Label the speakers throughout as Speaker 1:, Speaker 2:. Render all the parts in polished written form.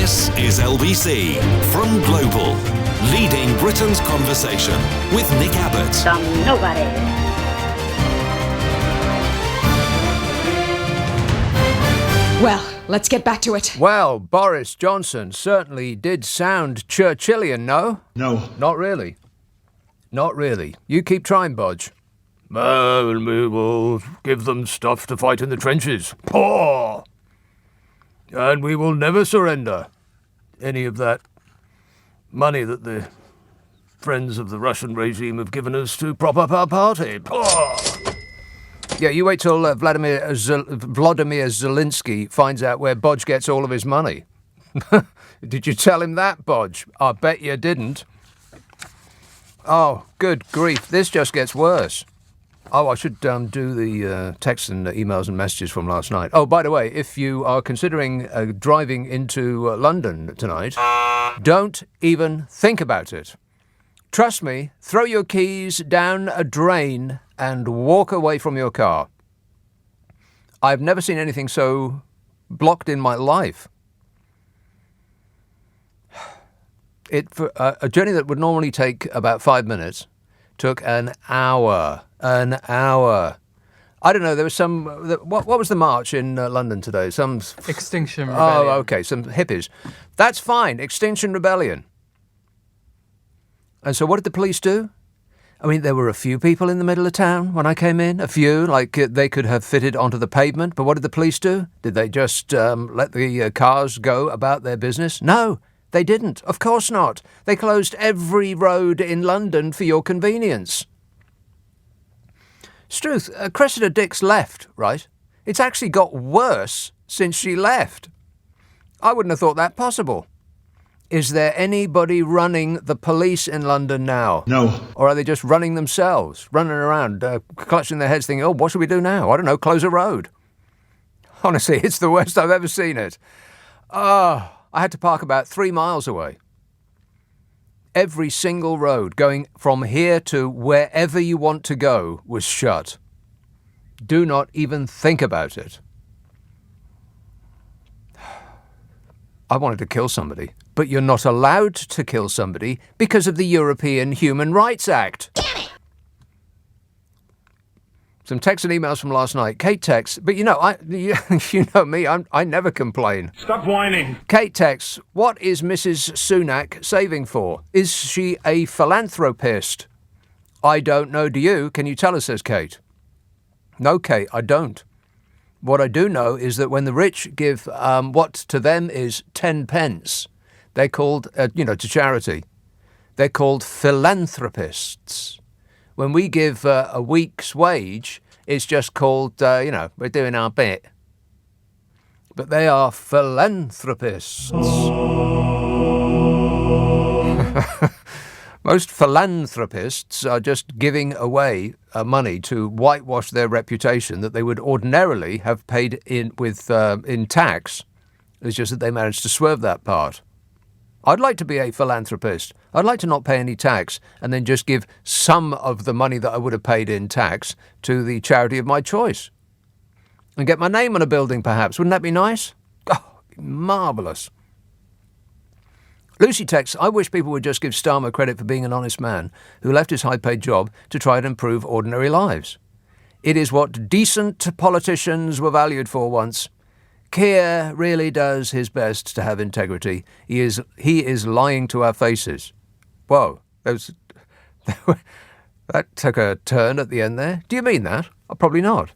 Speaker 1: This is LBC from Global, leading Britain's conversation with Nick Abbot.
Speaker 2: Some nobody.
Speaker 3: Well, let's get back to it.
Speaker 4: Well, Boris Johnson certainly did sound Churchillian, no?
Speaker 5: No.
Speaker 4: Not really. Not really. You keep trying, Bodge. And we will give them stuff to fight in the trenches. Paw! And we will never surrender any of that money that the friends of the Russian regime have given us to prop up our party. Paw! Yeah, you wait till Vladimir Zelensky finds out where Bodge gets all of his money. Did you tell him that, Bodge? I bet you didn't. Oh, good grief. This just gets worse. Oh, I should do the texts and emails and messages from last night. Oh, by the way, if you are considering driving into London tonight, don't even think about it. Trust me, throw your keys down a drain and walk away from your car. I've never seen anything so blocked in my life. For a journey that would normally take about 5 minutes took an hour. An hour. I don't know, there was some... What was the march in London today? Some...
Speaker 6: Extinction Rebellion.
Speaker 4: Oh, okay, some hippies. That's fine, Extinction Rebellion. And so what did the police do? I mean, there were a few people in the middle of town when I came in. A few, like they could have fitted onto the pavement. But what did the police do? Did they just let the cars go about their business? No, they didn't. Of course not. They closed every road in London for your convenience. Struth, Cressida Dick's left, right? It's actually got worse since she left. I wouldn't have thought that possible. Is there anybody running the police in London now?
Speaker 5: No.
Speaker 4: Or are they just running themselves, running around, clutching their heads thinking, oh, what should we do now? I don't know, close a road. Honestly, it's the worst I've ever seen it. I had to park about 3 miles away. Every single road going from here to wherever you want to go was shut. Do not even think about it. I wanted to kill somebody, but you're not allowed to kill somebody because of the European Human Rights Act. Damn it! Some texts and emails from last night. Kate texts, but you know me, I never complain.
Speaker 5: Stop whining.
Speaker 4: Kate texts, what is Mrs. Sunak saving for? Is she a philanthropist? I don't know, do you? Can you tell us, says Kate. No, Kate, I don't. What I do know is that when the rich give what to them is 10 pence, they're called, to charity, they're called philanthropists. When we give a week's wage, it's just called, we're doing our bit. But they are philanthropists. Most philanthropists are just giving away money to whitewash their reputation that they would ordinarily have paid in tax. It's just that they managed to swerve that part. I'd like to be a philanthropist. I'd like to not pay any tax and then just give some of the money that I would have paid in tax to the charity of my choice. And get my name on a building, perhaps. Wouldn't that be nice? Oh, marvellous. Lucy texts, I wish people would just give Starmer credit for being an honest man who left his high-paid job to try and improve ordinary lives. It is what decent politicians were valued for once. Keir really does his best to have integrity. He is lying to our faces. Whoa, that took a turn at the end there. Do you mean that? Probably not.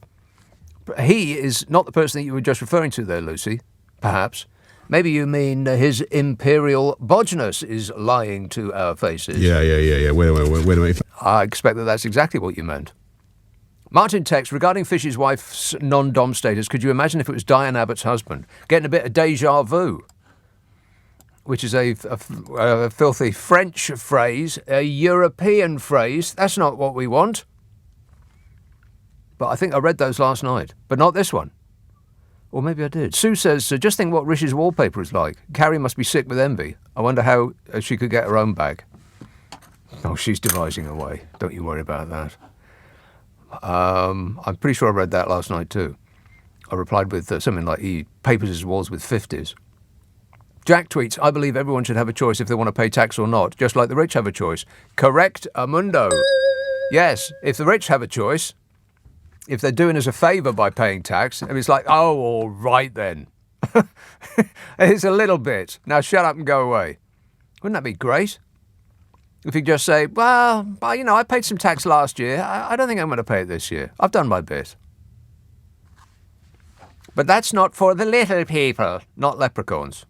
Speaker 4: He is not the person that you were just referring to there, Lucy, perhaps. Maybe you mean his imperial bodgeness is lying to our faces.
Speaker 5: Yeah. Wait a minute.
Speaker 4: I expect that's exactly what you meant. Martin texts, regarding Fish's wife's non-dom status, could you imagine if it was Diane Abbott's husband? Getting a bit of déjà vu, which is a filthy French phrase, a European phrase. That's not what we want. But I think I read those last night, but not this one. Or maybe I did. Sue says, just think what Rish's wallpaper is like. Carrie must be sick with envy. I wonder how she could get her own bag. Oh, she's devising a way. Don't you worry about that. I'm pretty sure I read that last night too. I replied with something like, he papers his walls with 50s. Jack tweets, I believe everyone should have a choice if they want to pay tax or not, just like the rich have a choice. Correct, Amundo. Yes, if the rich have a choice, if they're doing us a favour by paying tax, and it's like, oh, all right then. It's a little bit. Now shut up and go away. Wouldn't that be great? If you just say, well, you know, I paid some tax last year. I don't think I'm going to pay it this year. I've done my bit. But that's not for the little people, not leprechauns.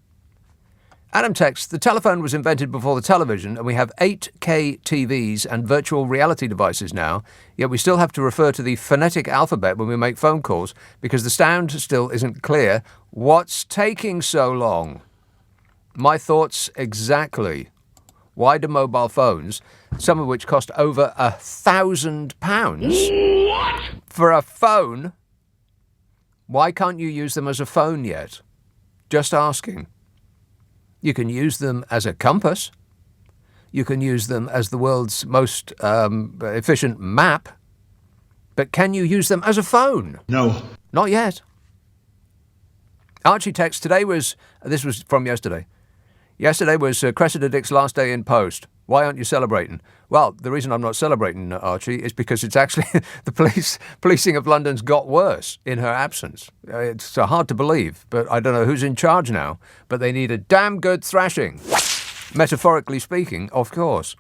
Speaker 4: Adam texts, the telephone was invented before the television, and we have 8K TVs and virtual reality devices now, yet we still have to refer to the phonetic alphabet when we make phone calls because the sound still isn't clear. What's taking so long? My thoughts exactly. Why do mobile phones, some of which cost over £1,000 for a phone, why can't you use them as a phone yet? Just asking. You can use them as a compass. You can use them as the world's most efficient map. But can you use them as a phone?
Speaker 5: No.
Speaker 4: Not yet. Archie texts, this was from yesterday. Yesterday was Cressida Dick's last day in post. Why aren't you celebrating? Well, the reason I'm not celebrating, Archie, is because it's actually the policing of London's got worse in her absence. It's hard to believe, but I don't know who's in charge now. But they need a damn good thrashing. Metaphorically speaking, of course.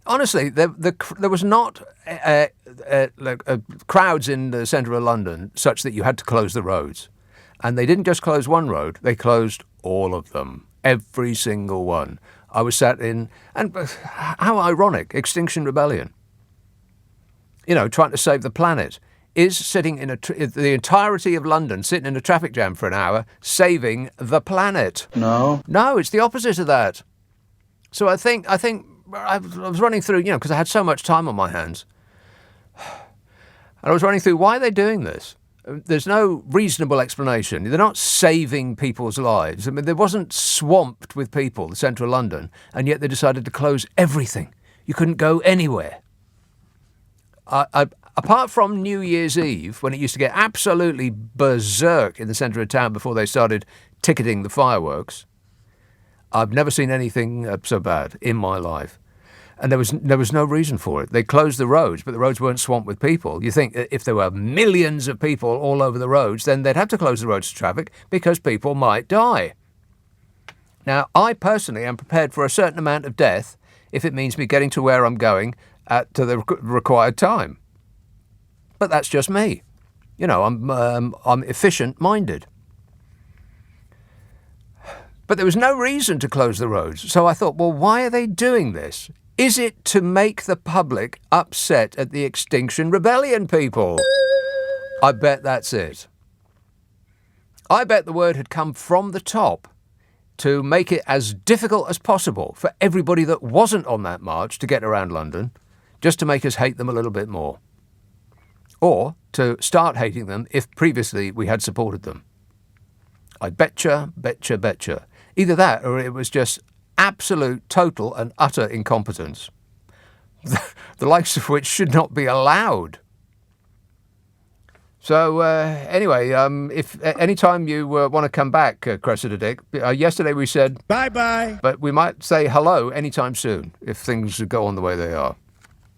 Speaker 4: Honestly, there was not crowds in the centre of London such that you had to close the roads. And they didn't just close one road, they closed all of them. Every single one. I was sat in, and how ironic, Extinction Rebellion. You know, trying to save the planet. Is sitting in the entirety of London, sitting in a traffic jam for an hour, saving the planet.
Speaker 2: No.
Speaker 4: No, it's the opposite of that. So I think I was running through, you know, because I had so much time on my hands. And I was running through, why are they doing this? There's no reasonable explanation. They're not saving people's lives. I mean, there wasn't swamped with people, the centre of London, and yet they decided to close everything. You couldn't go anywhere. Apart from New Year's Eve, when it used to get absolutely berserk in the centre of town before they started ticketing the fireworks, I've never seen anything so bad in my life. And there was no reason for it. They closed the roads, but the roads weren't swamped with people. You think if there were millions of people all over the roads, then they'd have to close the roads to traffic because people might die. Now, I personally am prepared for a certain amount of death if it means me getting to where I'm going to the required time. But that's just me. You know, I'm efficient-minded. But there was no reason to close the roads. So I thought, well, why are they doing this? Is it to make the public upset at the Extinction Rebellion people? I bet that's it. I bet the word had come from the top to make it as difficult as possible for everybody that wasn't on that march to get around London, just to make us hate them a little bit more. Or to start hating them if previously we had supported them. I betcha. Either that or it was just absolute, total and utter incompetence, the likes of which should not be allowed. So anyway, if any time you want to come back, Cressida Dick, yesterday we said
Speaker 5: Bye-bye.
Speaker 4: but we might say hello anytime soon if things go on the way they are.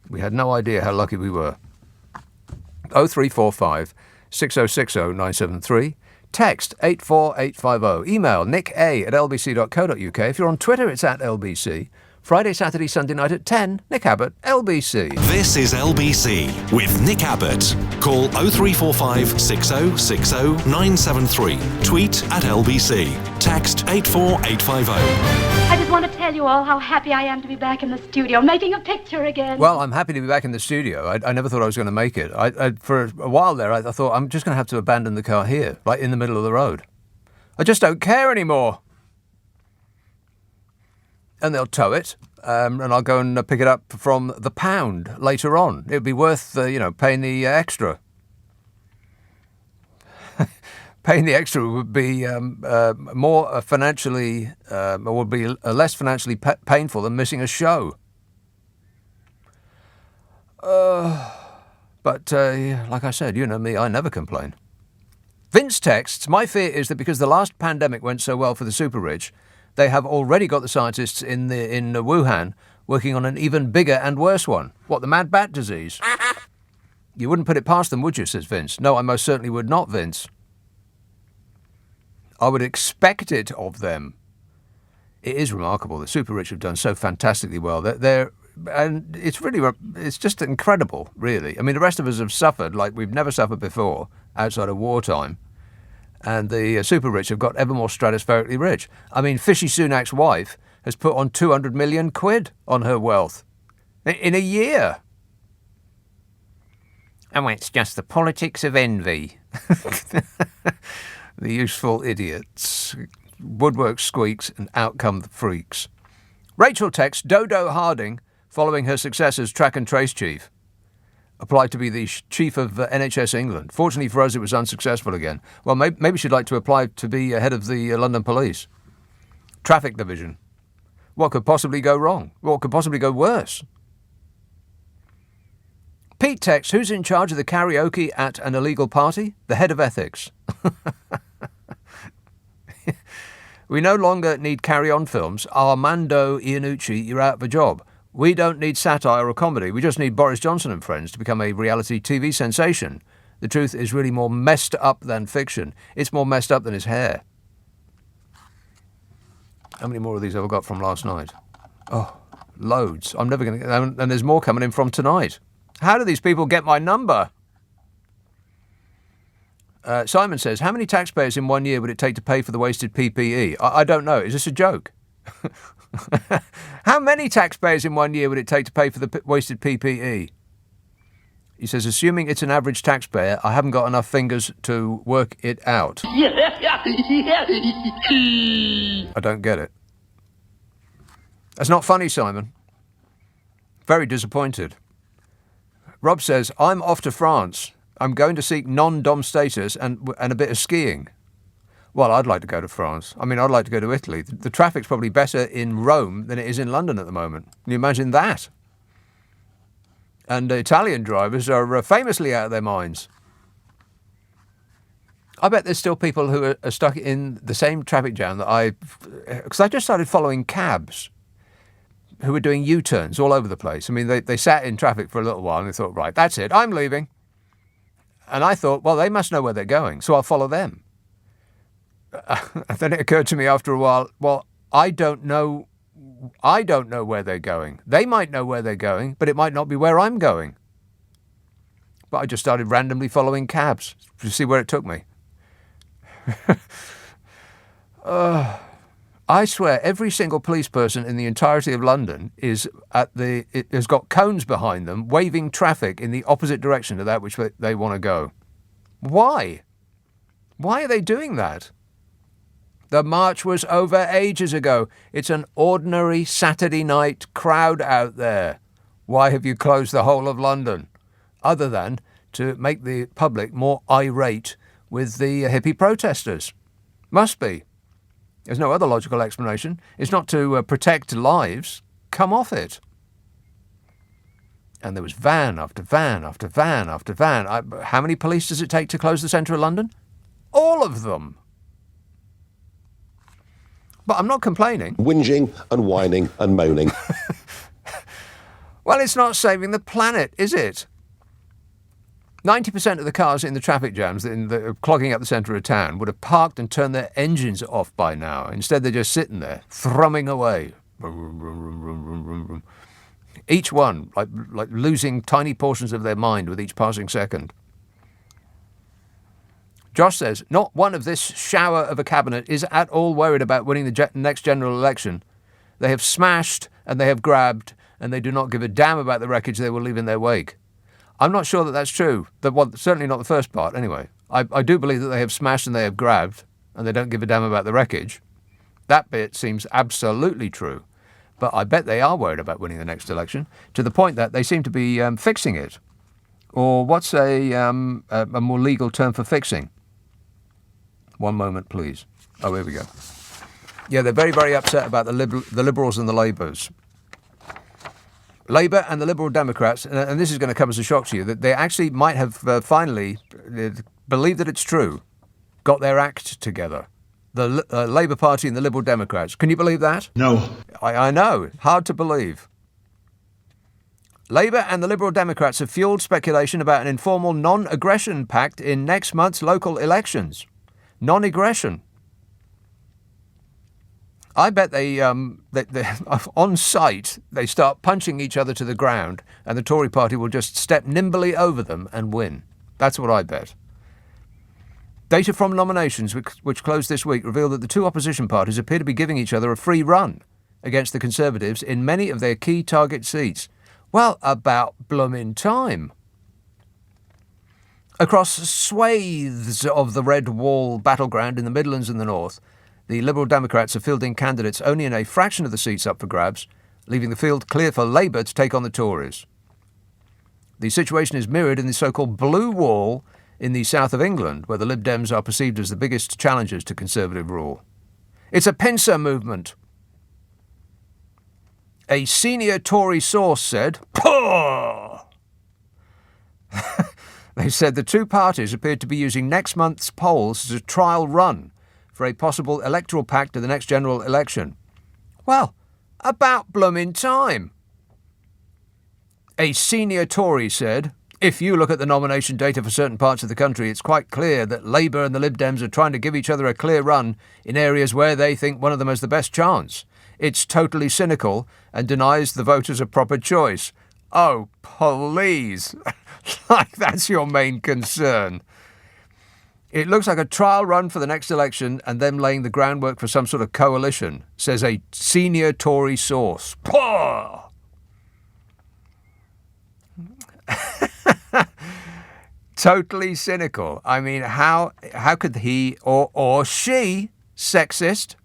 Speaker 4: We had no idea how lucky we were. 0345 6060 973. Text 84850. Email nick@lbc.co.uk. If you're on Twitter, it's @LBC. Friday, Saturday, Sunday night at 10, Nick Abbott, LBC.
Speaker 1: This is LBC with Nick Abbott. Call 0345 6060 973. Tweet @LBC. Text 84850.
Speaker 6: I just want to tell you all how happy I am to be back in the studio, making a picture again.
Speaker 4: Well, I'm happy to be back in the studio. I never thought I was going to make it. For a while there, I thought I'm just going to have to abandon the car here, right in the middle of the road. I just don't care anymore. And they'll tow it, and I'll go and pick it up from the pound later on. It would be worth, paying the extra. Paying the extra would be more financially, would be less financially painful than missing a show. But like I said, you know me, I never complain. Vince texts, my fear is that because the last pandemic went so well for the super rich, they have already got the scientists in Wuhan working on an even bigger and worse one. What, the mad bat disease? You wouldn't put it past them, would you, says Vince. No, I most certainly would not, Vince. I would expect it of them. It is remarkable. The super rich have done so fantastically well. And it's just incredible, really. I mean, the rest of us have suffered like we've never suffered before outside of wartime. And the super rich have got ever more stratospherically rich. I mean, Fishy Sunak's wife has put on 200 million quid on her wealth in a year. Oh, it's just the politics of envy. The useful idiots. Woodwork squeaks and out come the freaks. Rachel texts, Dodo Harding, following her success as track and trace chief, applied to be the chief of NHS England. Fortunately for us, it was unsuccessful again. Well, maybe she'd like to apply to be head of the London Police. Traffic division. What could possibly go wrong? What could possibly go worse? Pete texts, who's in charge of the karaoke at an illegal party? The head of ethics. We no longer need carry-on films. Armando Iannucci, you're out of a job. We don't need satire or comedy. We just need Boris Johnson and friends to become a reality TV sensation. The truth is really more messed up than fiction. It's more messed up than his hair. How many more of these have I got from last night? Oh, loads. I'm never going to get them. And there's more coming in from tonight. How do these people get my number? Simon says, how many taxpayers in 1 year would it take to pay for the wasted PPE? I don't know. Is this a joke? How many taxpayers in 1 year would it take to pay for the wasted PPE? He says, assuming it's an average taxpayer, I haven't got enough fingers to work it out. I don't get it. That's not funny, Simon. Very disappointed. Rob says, I'm off to France. I'm going to seek non-dom status and a bit of skiing. Well, I'd like to go to France. I mean, I'd like to go to Italy. The traffic's probably better in Rome than it is in London at the moment. Can you imagine that? And Italian drivers are famously out of their minds. I bet there's still people who are stuck in the same traffic jam that because I just started following cabs who were doing U-turns all over the place. I mean, they sat in traffic for a little while and they thought, right, that's it, I'm leaving. And I thought, well, they must know where they're going, so I'll follow them. And then it occurred to me after a while, well, I don't know where they're going. They might know where they're going, but it might not be where I'm going. But I just started randomly following cabs to see where it took me. I swear, every single police person in the entirety of London has got cones behind them, waving traffic in the opposite direction to that which they want to go. Why? Why are they doing that? The march was over ages ago. It's an ordinary Saturday night crowd out there. Why have you closed the whole of London? Other than to make the public more irate with the hippie protesters. Must be. There's no other logical explanation. It's not to protect lives. Come off it. And there was van after van after van after van. How many police does it take to close the centre of London? All of them. But I'm not complaining.
Speaker 2: Whinging and whining and moaning.
Speaker 4: Well, it's not saving the planet, is it? 90% of the cars in the traffic jams clogging up the centre of town would have parked and turned their engines off by now. Instead, they're just sitting there, thrumming away. Each one, like losing tiny portions of their mind with each passing second. Josh says, not one of this shower of a cabinet is at all worried about winning the next general election. They have smashed and they have grabbed, and they do not give a damn about the wreckage they will leave in their wake. I'm not sure that that's true. Certainly not the first part, anyway. I do believe that they have smashed and they have grabbed, and they don't give a damn about the wreckage. That bit seems absolutely true. But I bet they are worried about winning the next election, to the point that they seem to be fixing it. Or what's a more legal term for fixing? One moment, please. Oh, here we go. Yeah, they're very, very upset about the Liberals and the Labours. Labour and the Liberal Democrats, and this is going to come as a shock to you, that they actually might have finally believed that it's true. got their act together. The Labour Party and the Liberal Democrats. Can you believe that?
Speaker 5: No.
Speaker 4: I know. Hard to believe. Labour and the Liberal Democrats have fuelled speculation about an informal non-aggression pact in next month's local elections. Non-aggression. I bet they on sight, they start punching each other to the ground and the Tory party will just step nimbly over them and win. That's what I bet. Data from nominations, which closed this week, reveal that the two opposition parties appear to be giving each other a free run against the Conservatives in many of their key target seats. Well, about bloomin' time. Across swathes of the Red Wall battleground in the Midlands and the North, the Liberal Democrats are fielding candidates only in a fraction of the seats up for grabs, leaving the field clear for Labour to take on the Tories. The situation is mirrored in the so-called Blue Wall in the south of England, where the Lib Dems are perceived as the biggest challengers to Conservative rule. It's a pincer movement. A senior Tory source said, they said the two parties appeared to be using next month's polls as a trial run for a possible electoral pact at the next general election. Well, about bloomin' time. A senior Tory said, if you look at the nomination data for certain parts of the country, it's quite clear that Labour and the Lib Dems are trying to give each other a clear run in areas where they think one of them has the best chance. It's totally cynical and denies the voters a proper choice. Oh, please. Like that's your main concern. It looks like a trial run for the next election and them laying the groundwork for some sort of coalition, says a senior Tory source. Totally cynical. I mean, how could he or she, sexist,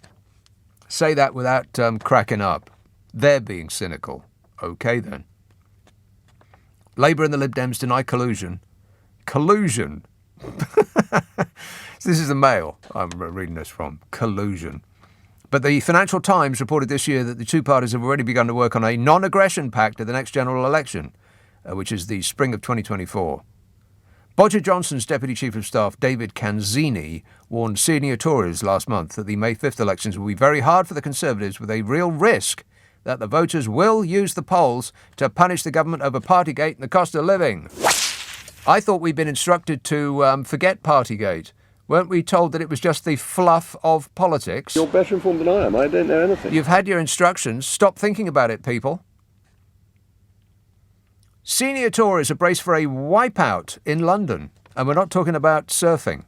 Speaker 4: say that without cracking up? They're being cynical. Okay, then. Labour and the Lib Dems deny collusion. Collusion? This is the Mail I'm reading this from. Collusion. But the Financial Times reported this year that the two parties have already begun to work on a non-aggression pact at the next general election, which is the spring of 2024. Bodger Johnson's Deputy Chief of Staff, David Canzini, warned senior Tories last month that the May 5th elections will be very hard for the Conservatives, with a real risk that the voters will use the polls to punish the government over Partygate and the cost of living. I thought we'd been instructed to forget Partygate. Weren't we told that it was just the fluff of politics?
Speaker 2: You're better informed than I am. I don't know anything.
Speaker 4: You've had your instructions. Stop thinking about it, people. Senior Tories are braced for a wipeout in London, and we're not talking about surfing.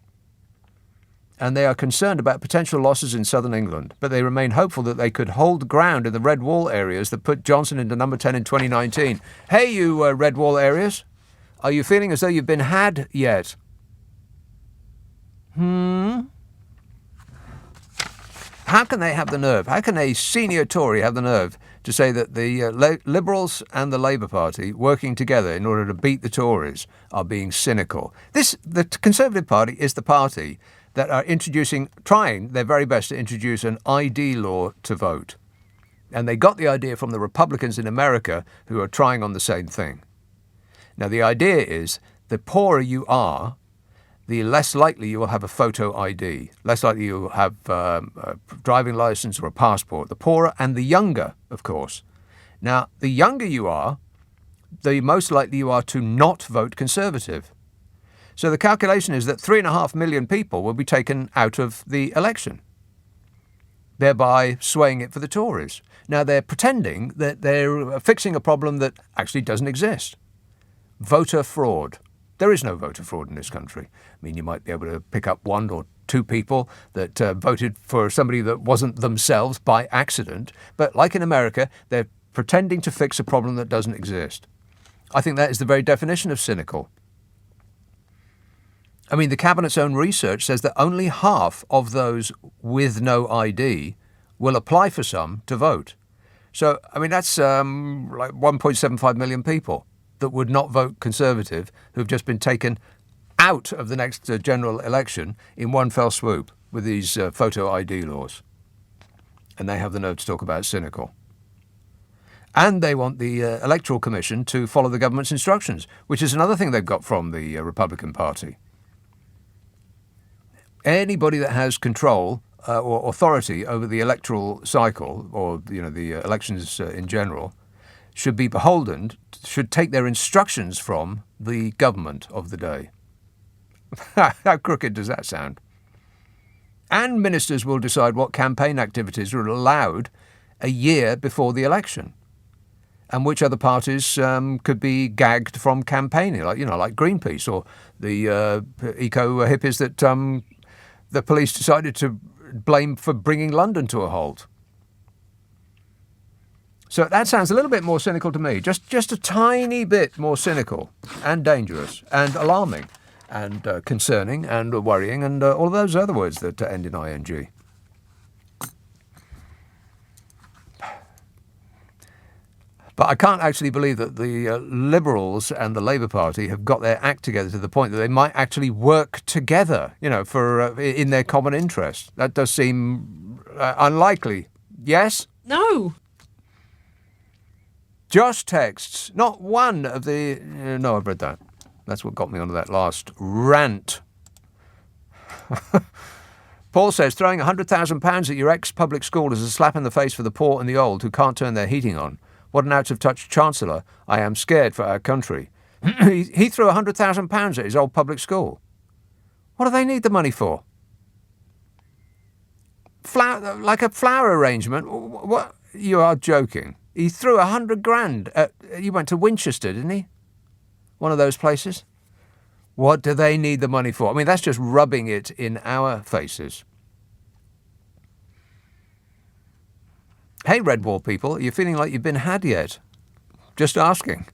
Speaker 4: And they are concerned about potential losses in southern England, but they remain hopeful that they could hold ground in the Red Wall areas that put Johnson into number 10 in 2019. Hey, you Red Wall areas, are you feeling as though you've been had yet? How can they have the nerve? How can a senior Tory have the nerve to say that the Liberals and the Labour Party working together in order to beat the Tories are being cynical? The Conservative Party is the party that are trying their very best to introduce an ID law to vote. And they got the idea from the Republicans in America who are trying on the same thing. Now, the idea is the poorer you are, the less likely you will have a photo ID, less likely you will have a driving license or a passport. The poorer and the younger, of course. Now, the younger you are, the most likely you are to not vote Conservative. So the calculation is that 3.5 million people will be taken out of the election, thereby swaying it for the Tories. Now, they're pretending that they're fixing a problem that actually doesn't exist. Voter fraud. There is no voter fraud in this country. I mean, you might be able to pick up one or two people that voted for somebody that wasn't themselves by accident. But like in America, they're pretending to fix a problem that doesn't exist. I think that is the very definition of cynical. I mean, the Cabinet's own research says that only half of those with no ID will apply for some to vote. So, I mean, that's like 1.75 million people that would not vote Conservative who've just been taken out of the next general election in one fell swoop with these photo ID laws. And they have the nerve to talk about cynical. And they want the Electoral Commission to follow the government's instructions, which is another thing they've got from the Republican Party. Anybody that has control or authority over the electoral cycle, or the elections in general, should be beholden, should take their instructions from the government of the day. How crooked does that sound? And ministers will decide what campaign activities are allowed a year before the election, and which other parties could be gagged from campaigning, like Greenpeace or the eco hippies that the police decided to blame for bringing London to a halt. So that sounds a little bit more cynical to me, just a tiny bit more cynical and dangerous and alarming and concerning and worrying and all of those other words that end in ing. But I can't actually believe that the Liberals and the Labour Party have got their act together to the point that they might actually work together, for in their common interest. That does seem unlikely. Yes?
Speaker 3: No.
Speaker 4: Josh texts, not one of the... no, I've read that. That's what got me onto that last rant. Paul says, throwing £100,000 at your ex-public school is a slap in the face for the poor and the old who can't turn their heating on. What an out-of-touch chancellor. I am scared for our country. He threw £100,000 at his old public school. What do they need the money for? Like a flower arrangement? What? You are joking. He threw 100 grand at... He went to Winchester, didn't he? One of those places. What do they need the money for? I mean, that's just rubbing it in our faces. Hey, Red Wall people, are you feeling like you've been had yet? Just asking.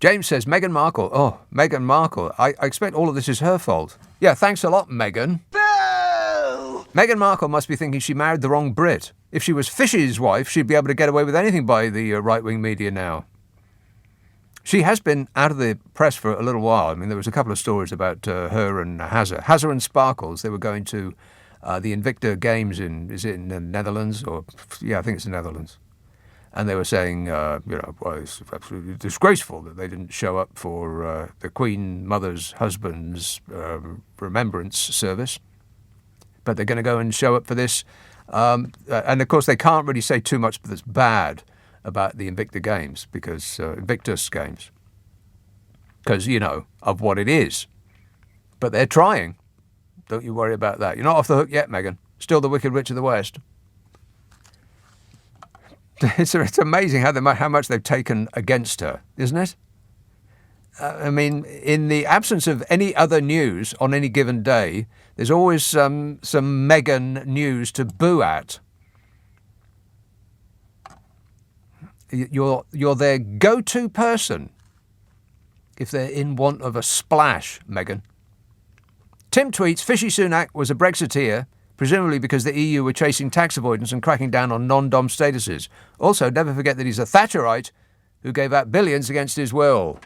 Speaker 4: James says, Meghan Markle. Oh, Meghan Markle. I expect all of this is her fault. Yeah, thanks a lot, Meghan. Boo! Meghan Markle must be thinking she married the wrong Brit. If she was Fish's wife, she'd be able to get away with anything by the right-wing media now. She has been out of the press for a little while. I mean, there was a couple of stories about her and Hazza and Sparkles. They were going to the Invicta Games is it in the Netherlands? I think it's the Netherlands. And they were saying, well, it's absolutely disgraceful that they didn't show up for the Queen Mother's husband's remembrance service. But they're going to go and show up for this. And, of course, they can't really say too much that's bad about the Invicta Games, because Invictus Games, because, of what it is. But they're trying. Don't you worry about that. You're not off the hook yet, Meghan. Still the wicked witch of the West. It's amazing how much they've taken against her, isn't it? I mean, in the absence of any other news on any given day, there's always some Meghan news to boo at. You're their go-to person if they're in want of a splash, Meghan. Tim tweets, Fishy Sunak was a Brexiteer, presumably because the EU were chasing tax avoidance and cracking down on non-dom statuses. Also, never forget that he's a Thatcherite who gave out billions against his will.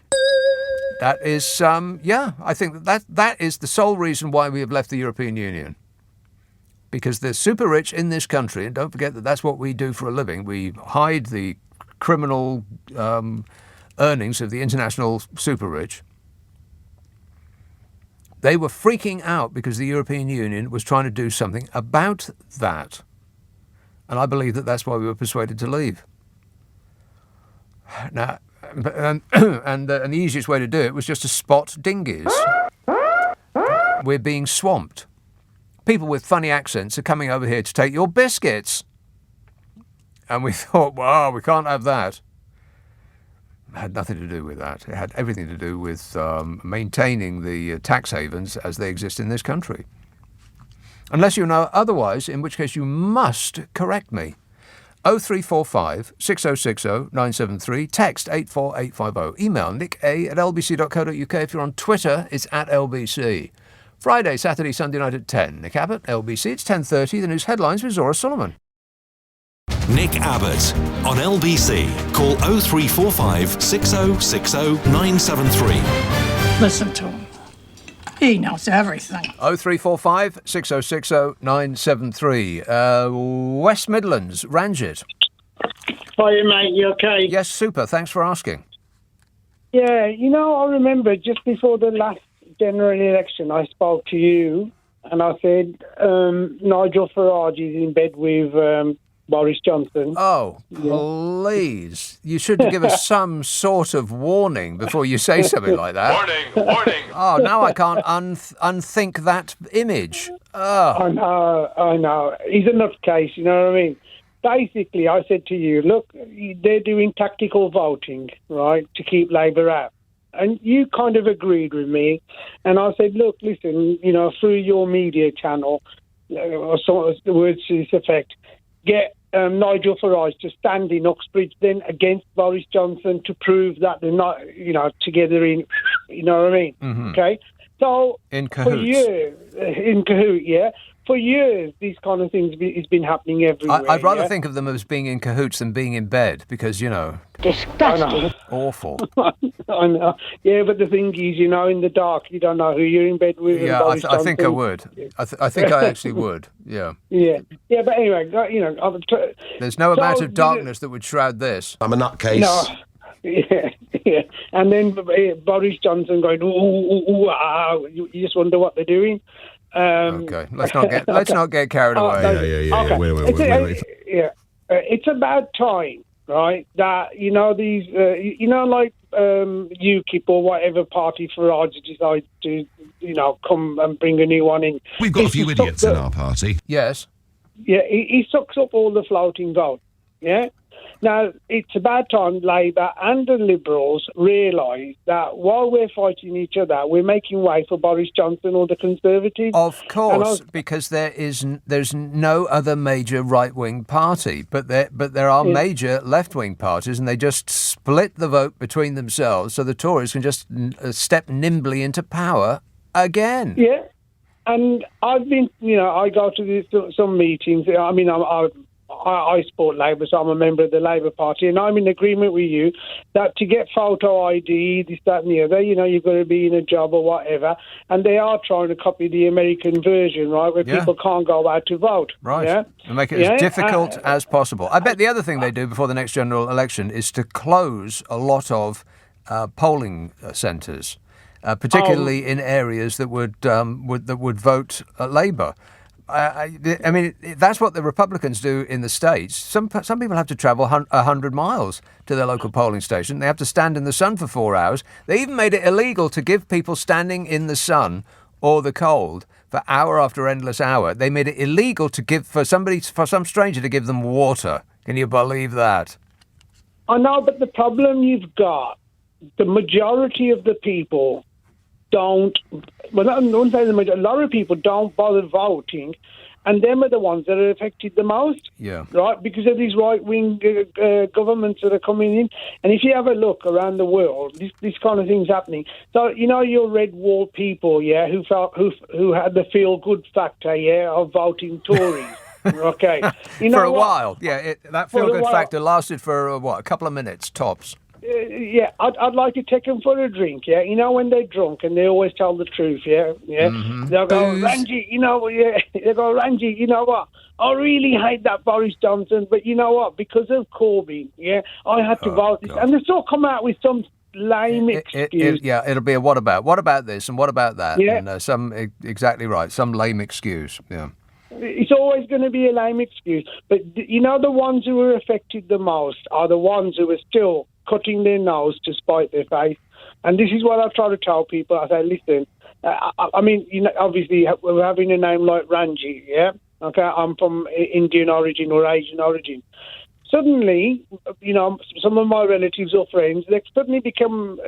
Speaker 4: That is, I think that is the sole reason why we have left the European Union. Because the super rich in this country, and don't forget that that's what we do for a living, we hide the criminal earnings of the international super rich. They were freaking out because the European Union was trying to do something about that. And I believe that that's why we were persuaded to leave. Now, and the easiest way to do it was just to spot dinghies. We're being swamped. People with funny accents are coming over here to take your biscuits. And we thought, wow, we can't have that. It had nothing to do with that. It had everything to do with maintaining the tax havens as they exist in this country. Unless you know otherwise, in which case you must correct me. 0345 6060 973, text 84850, email nick@lbc.co.uk. If you're on Twitter, it's @LBC. Friday, Saturday, Sunday night at 10. Nick Abbott, LBC. It's 10:30. The news headlines with Zora Solomon.
Speaker 1: Nick Abbott on LBC. Call 0345 6060 973.
Speaker 7: Listen to him. He knows everything.
Speaker 4: 0345 6060 973. West Midlands, Ranjit.
Speaker 8: Hiya, mate. You okay?
Speaker 4: Yes, super. Thanks for asking.
Speaker 8: Yeah, I remember just before the last general election, I spoke to you and I said Nigel Farage is in bed with Boris Johnson.
Speaker 4: Oh, please. You should give us some sort of warning before you say something like that.
Speaker 1: Warning!
Speaker 4: Oh, now I can't unthink that image. Oh.
Speaker 8: I know. He's a nutcase, you know what I mean? Basically, I said to you, look, they're doing tactical voting, right, to keep Labour out. And you kind of agreed with me. And I said, look, listen, you know, through your media channel, or some of the words to this effect, get Nigel Farage to stand in Uxbridge then against Boris Johnson to prove that they're not, you know, together in, you know what I mean?
Speaker 4: Mm-hmm.
Speaker 8: Okay? So,
Speaker 4: In cahoots.
Speaker 8: for years, in cahoot, yeah. For years, these kind of things has been happening everywhere.
Speaker 4: I'd rather think of them as being in cahoots than being in bed because, you know,
Speaker 6: Disgusting.
Speaker 4: awful.
Speaker 8: I know. Yeah, but the thing is, you know, in the dark, you don't know who you're in bed with.
Speaker 4: Yeah, I think I would. I think I actually would, yeah.
Speaker 8: Yeah. Yeah, but anyway, you know...
Speaker 4: There's no amount of darkness that would shroud this.
Speaker 5: I'm a nutcase.
Speaker 8: No. Yeah. And then Boris Johnson going, ooh, ah. You just wonder what they're doing.
Speaker 4: Okay, let's not get carried away.
Speaker 5: Yeah.
Speaker 8: Okay.
Speaker 5: Wait.
Speaker 8: It's about time, right? That you know these, you know, like UKIP or whatever party Farage decides to, you know, come and bring a new one in.
Speaker 5: We've got a few idiots in our party.
Speaker 4: Yes.
Speaker 8: Yeah, he sucks up all the floating vote. Yeah. Now, it's about time Labour and the Liberals realise that while we're fighting each other, we're making way for Boris Johnson or the Conservatives.
Speaker 4: Of course, because there's no other major right-wing party, but there are major left-wing parties, and they just split the vote between themselves, so the Tories can just step nimbly into power again.
Speaker 8: Yeah, and I've been, you know, I go to some meetings. I mean, I support Labour, so I'm a member of the Labour Party, and I'm in agreement with you that to get photo ID, this, that and the other, you know, you've got to be in a job or whatever, and they are trying to copy the American version, right, where people can't go out to vote.
Speaker 4: Right,
Speaker 8: yeah?
Speaker 4: and make it as difficult as possible. I bet the other thing they do before the next general election is to close a lot of polling centres, particularly in areas that would vote Labour. I mean, that's what the Republicans do in the States. Some people have to travel 100 miles to their local polling station. They have to stand in the sun for 4 hours. They even made it illegal to give people standing in the sun or the cold for hour after endless hour. They made it illegal to give for some stranger to give them water. Can you believe that?
Speaker 8: I know, but the problem you've got, the majority of the people don't, well, I don't say the majority, a lot of people don't bother voting, and them are the ones that are affected the most.
Speaker 4: Yeah.
Speaker 8: Right? Because of these right-wing governments that are coming in. And if you have a look around the world, this kind of thing's happening. So, you know, your red wall people, yeah, who had the feel-good factor, yeah, of voting Tories. Okay. You know
Speaker 4: for a
Speaker 8: what?
Speaker 4: while, yeah. That feel-good factor lasted for, a couple of minutes, tops.
Speaker 8: Yeah, I'd like to take them for a drink, yeah? You know, when they're drunk and they always tell the truth, yeah?
Speaker 4: Mm-hmm.
Speaker 8: They'll go, Ranji, you know, they'll go, Ranji, you know what? I really hate that Boris Johnson, but you know what? Because of Corbyn, yeah, I had to vote.
Speaker 4: God.
Speaker 8: And they still come out with some lame excuse.
Speaker 4: It'll be a what about? What about this and what about that?
Speaker 8: Yeah.
Speaker 4: And exactly right, some lame excuse, yeah.
Speaker 8: It's always going to be a lame excuse. But, you know, the ones who are affected the most are the ones who are still cutting their nose to spite their face. And this is what I try to tell people. I say, listen, I mean, you know, obviously, we're having a name like Ranji, yeah? Okay, I'm from Indian origin or Asian origin. Suddenly, you know, some of my relatives or friends, they suddenly become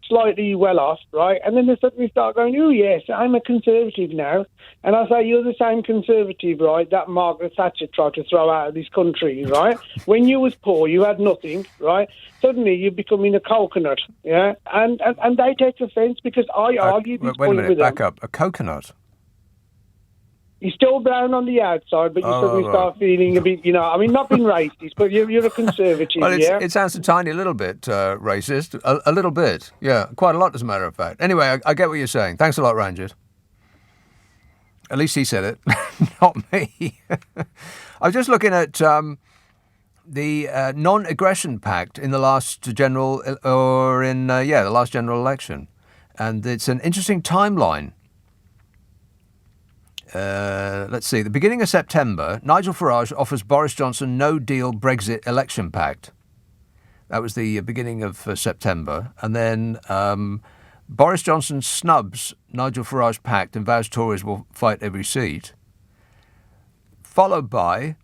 Speaker 8: slightly well off, right? And then they suddenly start going, oh, yes, I'm a Conservative now. And I say, you're the same Conservative, right, that Margaret Thatcher tried to throw out of this country, right? When you was poor, you had nothing, right? Suddenly you're becoming a coconut, yeah? And they take offence because I argued this point with them.
Speaker 4: Wait a minute, back up. A coconut?
Speaker 8: You're still brown on the outside, but you suddenly start feeling a bit, you know, I mean, not being racist, but you're a Conservative,
Speaker 4: well,
Speaker 8: yeah?
Speaker 4: It sounds a tiny little bit racist. A little bit, yeah. Quite a lot, as a matter of fact. Anyway, I get what you're saying. Thanks a lot, Ranjit. At least he said it, not me. I was just looking at the non-aggression pact in the last the last general election. And it's an interesting timeline. Let's see. The beginning of September, Nigel Farage offers Boris Johnson no-deal Brexit election pact. That was the beginning of September. And then Boris Johnson snubs Nigel Farage pact and vows Tories will fight every seat. Followed by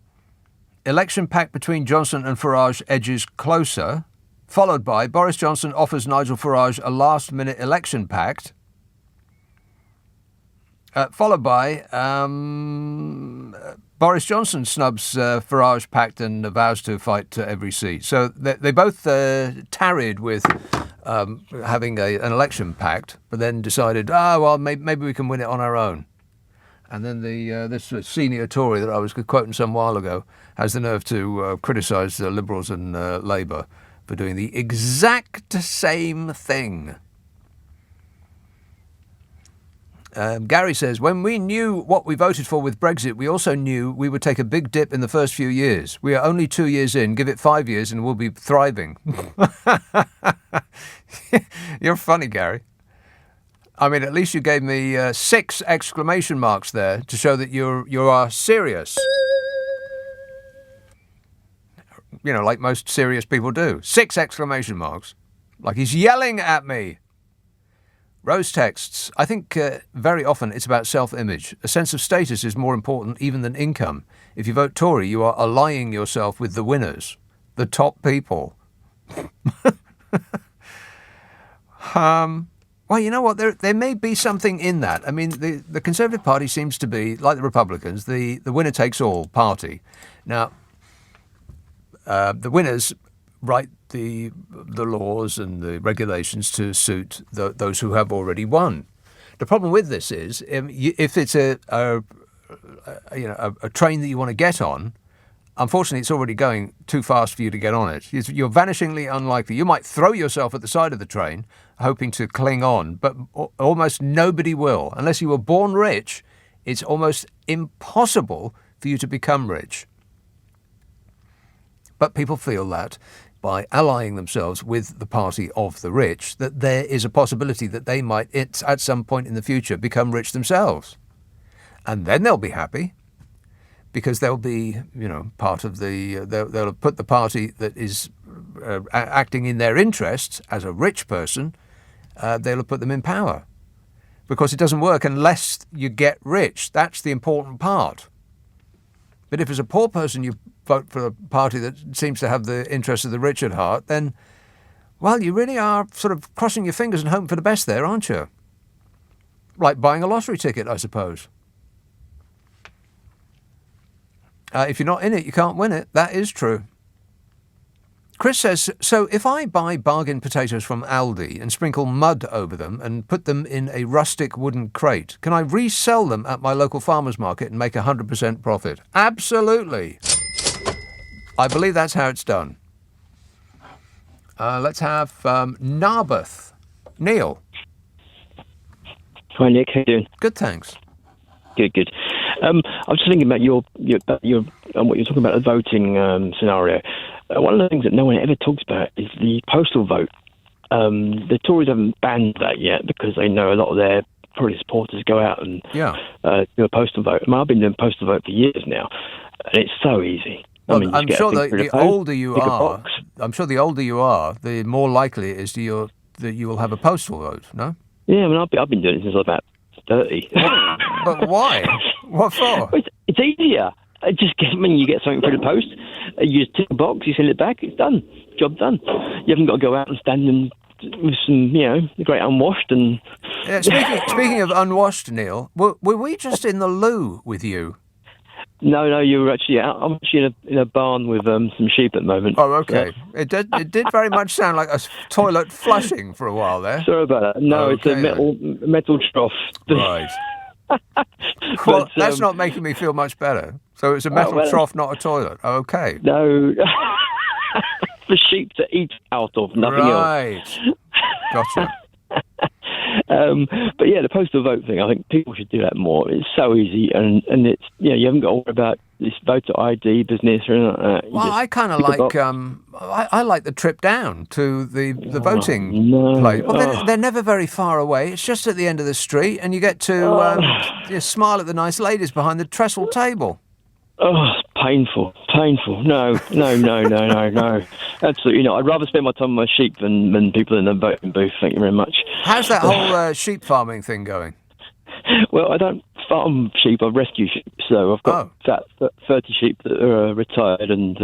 Speaker 4: election pact between Johnson and Farage edges closer. Followed by Boris Johnson offers Nigel Farage a last-minute election pact. Followed by Boris Johnson snubs Farage pact and vows to fight every seat. So they both tarried with having an election pact, but then decided, maybe we can win it on our own. And then this senior Tory that I was quoting some while ago has the nerve to criticise the Liberals and Labour for doing the exact same thing. Gary says, when we knew what we voted for with Brexit, we also knew we would take a big dip in the first few years. We are only 2 years in. Give it 5 years and we'll be thriving. You're funny, Gary. I mean, at least you gave me 6 exclamation marks there to show that you are serious. You know, like most serious people do. 6 exclamation marks. Like he's yelling at me. Rose texts, I think very often it's about self-image. A sense of status is more important even than income. If you vote Tory, you are allying yourself with the winners, the top people. Well, you know what? There may be something in that. I mean, the Conservative Party seems to be, like the Republicans, the winner-takes-all party. Now, the winners write the laws and the regulations to suit those who have already won. The problem with this is if it's a train that you want to get on, unfortunately it's already going too fast for you to get on it. You're vanishingly unlikely. You might throw yourself at the side of the train hoping to cling on, but almost nobody will. Unless you were born rich, it's almost impossible for you to become rich. But people feel that by allying themselves with the party of the rich, that there is a possibility that they might, at some point in the future, become rich themselves. And then they'll be happy, because they'll be, part of they'll have put the party that is acting in their interests as a rich person, they'll have put them in power. Because it doesn't work unless you get rich. That's the important part. But if as a poor person you vote for a party that seems to have the interests of the rich at heart, then, well, you really are sort of crossing your fingers and hoping for the best there, aren't you? Like buying a lottery ticket, I suppose. If you're not in it, you can't win it. That is true. Chris says, so if I buy bargain potatoes from Aldi and sprinkle mud over them and put them in a rustic wooden crate, can I resell them at my local farmer's market and make 100% profit? Absolutely. I believe that's how it's done. Let's have Narberth. Neil.
Speaker 9: Hi, Nick. How you doing?
Speaker 4: Good, thanks.
Speaker 9: Good. I was just thinking about what you're talking about, the voting scenario. One of the things that no one ever talks about is the postal vote. The Tories haven't banned that yet because they know a lot of their Tory supporters go out and do a postal vote. I mean, I've been doing postal vote for years now, and it's so easy.
Speaker 4: Well, I'm sure the older you are, the more likely it is that you will have a postal vote. No?
Speaker 9: Yeah, I mean, I've been doing it since I was about 30.
Speaker 4: But why? What for?
Speaker 9: It's easier. When you get something through the post, you just tick a box, you send it back, it's done. Job done. You haven't got to go out and stand with some, the great unwashed and...
Speaker 4: Yeah, speaking of unwashed, Neil, were we just in the loo with you?
Speaker 9: No, you were actually out. I'm actually in a barn with some sheep at the moment.
Speaker 4: Oh, okay. So. It did very much sound like a toilet flushing for a while there.
Speaker 9: Sorry about that. No, okay, it's a metal trough.
Speaker 4: Right. Well, that's not making me feel much better. So it's a metal trough, not a toilet. Okay.
Speaker 9: No. For sheep to eat out of, nothing else.
Speaker 4: Right. Gotcha.
Speaker 9: But yeah, the postal vote thing, I think people should do that more. It's so easy, and it's you haven't got to worry about this voter ID business or anything like that.
Speaker 4: Well, I kind of like I like the trip down to the voting place. Well, they're never very far away. It's just at the end of the street, and you get to just smile at the nice ladies behind the trestle table.
Speaker 9: Oh, painful. No. Absolutely not. I'd rather spend my time with my sheep than people in the voting booth. Thank you very much.
Speaker 4: How's that whole sheep farming thing going?
Speaker 9: Well, I don't farm sheep. I rescue sheep. So I've got 30 sheep that are retired and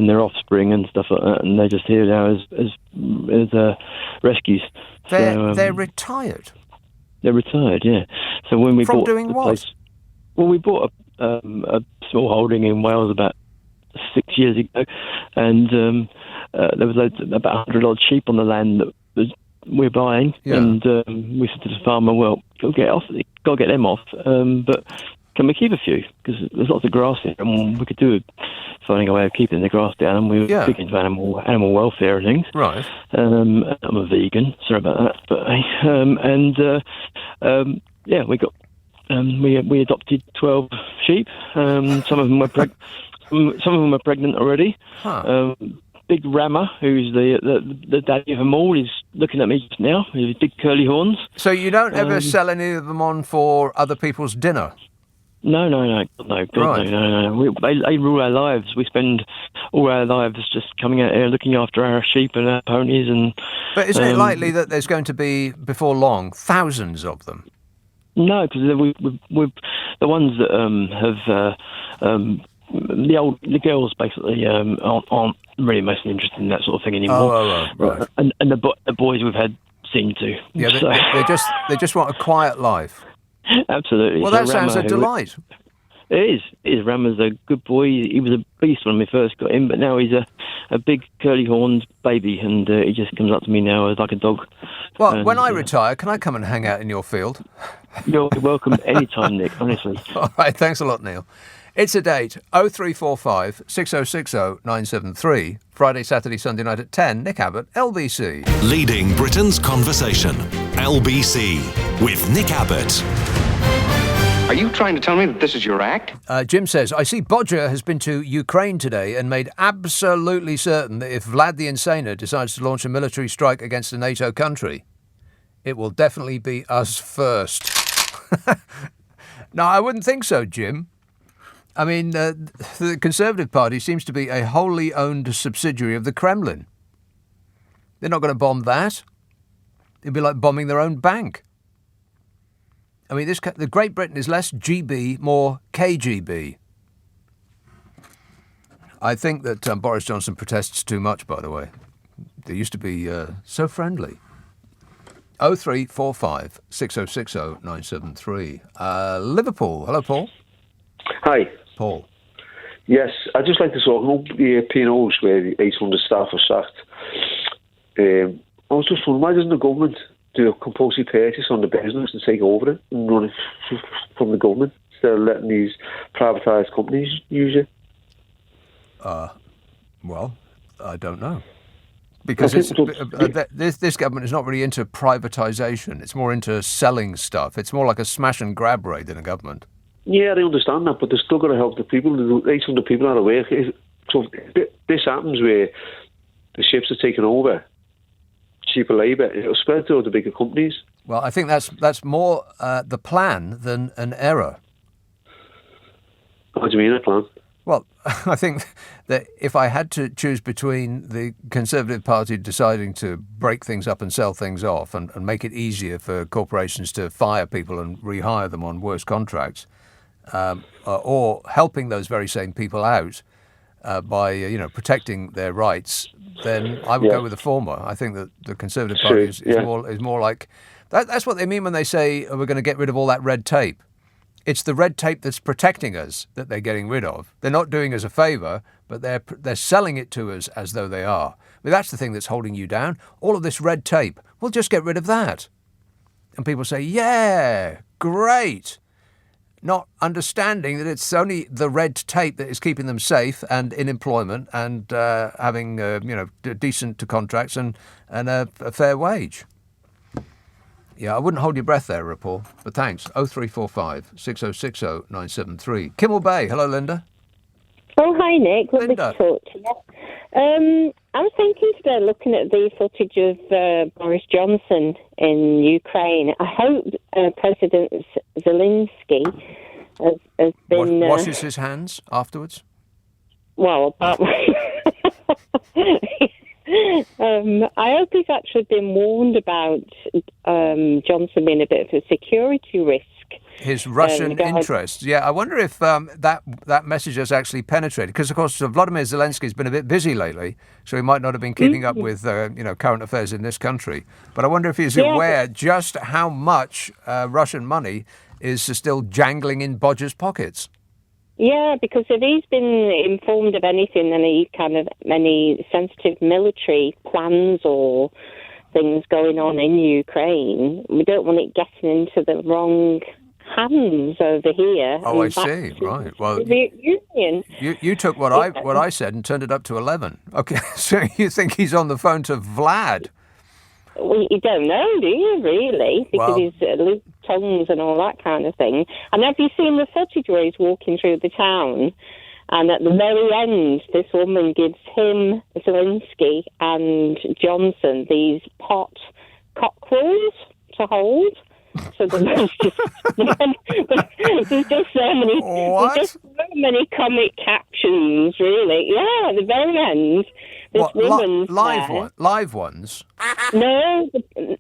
Speaker 9: their offspring and stuff like that, and they're just here now as rescues.
Speaker 4: They're retired.
Speaker 9: They're retired, yeah. So when we bought
Speaker 4: doing what?
Speaker 9: Place, well, we bought a small holding in Wales about 6 years ago, and there was about 100 odd sheep on the land that we're buying, and we said to the farmer, "Well, got to get them off, but can we keep a few? Because there's lots of grass here, and we could do finding a way of keeping the grass down." And we were big into animal welfare and things.
Speaker 4: Right.
Speaker 9: I'm a vegan. Sorry about that, but we got. We adopted 12 sheep. Some of them were pregnant already.
Speaker 4: Huh.
Speaker 9: Big Rammer, who's the daddy of them all, is looking at me just now with his big curly horns.
Speaker 4: So you don't ever sell any of them on for other people's dinner?
Speaker 9: No. No. They rule our lives. We spend all our lives just coming out here looking after our sheep and our ponies.
Speaker 4: But isn't it likely that there's going to be, before long, thousands of them?
Speaker 9: No, because we've the ones that the girls basically aren't really mostly interested in that sort of thing anymore.
Speaker 4: Right.
Speaker 9: And the boys we've had seem to.
Speaker 4: Yeah, they just want a quiet life.
Speaker 9: Absolutely.
Speaker 4: Well, that sounds a delight.
Speaker 9: It is. Rammer's a good boy. He was a beast when we first got him, but now he's a big curly-horned baby, and he just comes up to me now like a dog.
Speaker 4: Well, when I retire, can I come and hang out in your field?
Speaker 9: You're welcome anytime, Nick, honestly.
Speaker 4: All right, thanks a lot, Neil. It's a date, 0345 6060 973, Friday, Saturday, Sunday night at 10, Nick Abbott, LBC.
Speaker 1: Leading Britain's conversation, LBC, with Nick Abbott.
Speaker 10: Are you trying to tell me that this is your act?
Speaker 4: Jim says, I see Bodger has been to Ukraine today and made absolutely certain that if Vlad the Insaner decides to launch a military strike against a NATO country, it will definitely be us first. No, I wouldn't think so, Jim. I mean, the Conservative Party seems to be a wholly owned subsidiary of the Kremlin. They're not going to bomb that. It'd be like bombing their own bank. I mean, the Great Britain is less GB, more KGB. I think that Boris Johnson protests too much, by the way. They used to be so friendly. 0345 6060 973. Liverpool. Hello, Paul.
Speaker 2: Hi.
Speaker 4: Paul.
Speaker 2: Yes, I'd just like to sort of the P&Os where the 800 staff are sacked. I was just wondering, why doesn't the government do a compulsory purchase on the business and take over it and run it from the government instead of letting these privatised companies use it?
Speaker 4: Well, I don't know. Because this government is not really into privatisation. It's more into selling stuff. It's more like a smash and grab raid than a government.
Speaker 2: Yeah, I understand that, but they're still going to help the people. The 800 people out of work. So if this happens where the ships are taken over, cheaper labour, it'll spread to the bigger companies.
Speaker 4: Well, I think that's more the plan than an error.
Speaker 2: What do you mean, a plan?
Speaker 4: Well, I think that if I had to choose between the Conservative Party deciding to break things up and sell things off and make it easier for corporations to fire people and rehire them on worse contracts, or helping those very same people out by protecting their rights, then I would go with the former. I think that the Conservative Party is more like that. That's what they mean when they say we're going to get rid of all that red tape. It's the red tape that's protecting us that they're getting rid of. They're not doing us a favour, but they're selling it to us as though they are. I mean, that's the thing that's holding you down. All of this red tape, we'll just get rid of that. And people say, yeah, great. Not understanding that it's only the red tape that is keeping them safe and in employment and having decent contracts and a fair wage. Yeah, I wouldn't hold your breath there, Paul, but thanks. 0345 6060 973. Kimmel Bay. Hello, Linda.
Speaker 11: Oh, hi, Nick. Lovely
Speaker 4: Linda.
Speaker 11: to talk to you. I was thinking today, looking at the footage of Boris Johnson in Ukraine, I hope President Zelensky has been...
Speaker 4: washes his hands afterwards?
Speaker 11: Well, I hope he's actually been warned about Johnson being a bit of a security risk.
Speaker 4: His Russian interests. Yeah, I wonder if that message has actually penetrated. Because, of course, Vladimir Zelensky has been a bit busy lately, so he might not have been keeping up with current affairs in this country. But I wonder if he's aware just how much Russian money is still jangling in Bodger's pockets.
Speaker 11: Yeah, because if he's been informed of anything, any sensitive military plans or things going on in Ukraine, we don't want it getting into the wrong hands over here.
Speaker 4: Oh, I see. Right. Well,
Speaker 11: Union.
Speaker 4: You took what I said and turned it up to 11. Okay, so you think he's on the phone to Vlad?
Speaker 11: Well, you don't know, do you, really? Because he's loose tongues and all that kind of thing. And have you seen the footage where he's walking through the town? And at the very end, this woman gives him, Zelensky, and Johnson these pot cockerels to hold. So there's just so many, there's just so many comic captions, really. Yeah, at the very end, this woman's
Speaker 4: live ones?
Speaker 11: No, they're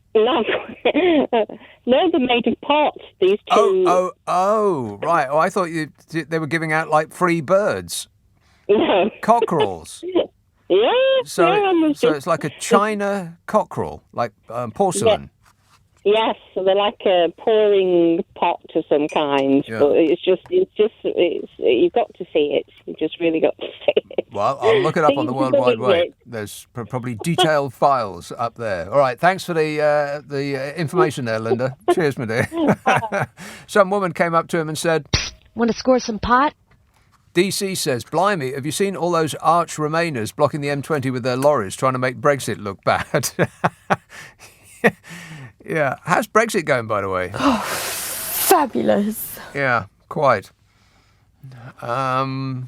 Speaker 11: made of pot. These two.
Speaker 4: Oh, right. Oh, I thought they were giving out like free birds.
Speaker 11: No.
Speaker 4: Cockerels.
Speaker 11: Yeah.
Speaker 4: So it's like a China cockerel, like porcelain.
Speaker 11: Yes, so they're like a pouring pot of some kind, but it's you've got to see it. You've just really got to see it.
Speaker 4: Well, I'll look it up on the World Wide Web. There's probably detailed files up there. All right, thanks for the information there, Linda. Cheers, my dear. Some woman came up to him and said,
Speaker 12: "Want to score some pot?"
Speaker 4: DC says, "Blimey, have you seen all those arch Remainers blocking the M20 with their lorries trying to make Brexit look bad?" Yeah. How's Brexit going, by the way?
Speaker 12: Oh, fabulous.
Speaker 4: Yeah, quite. I mean,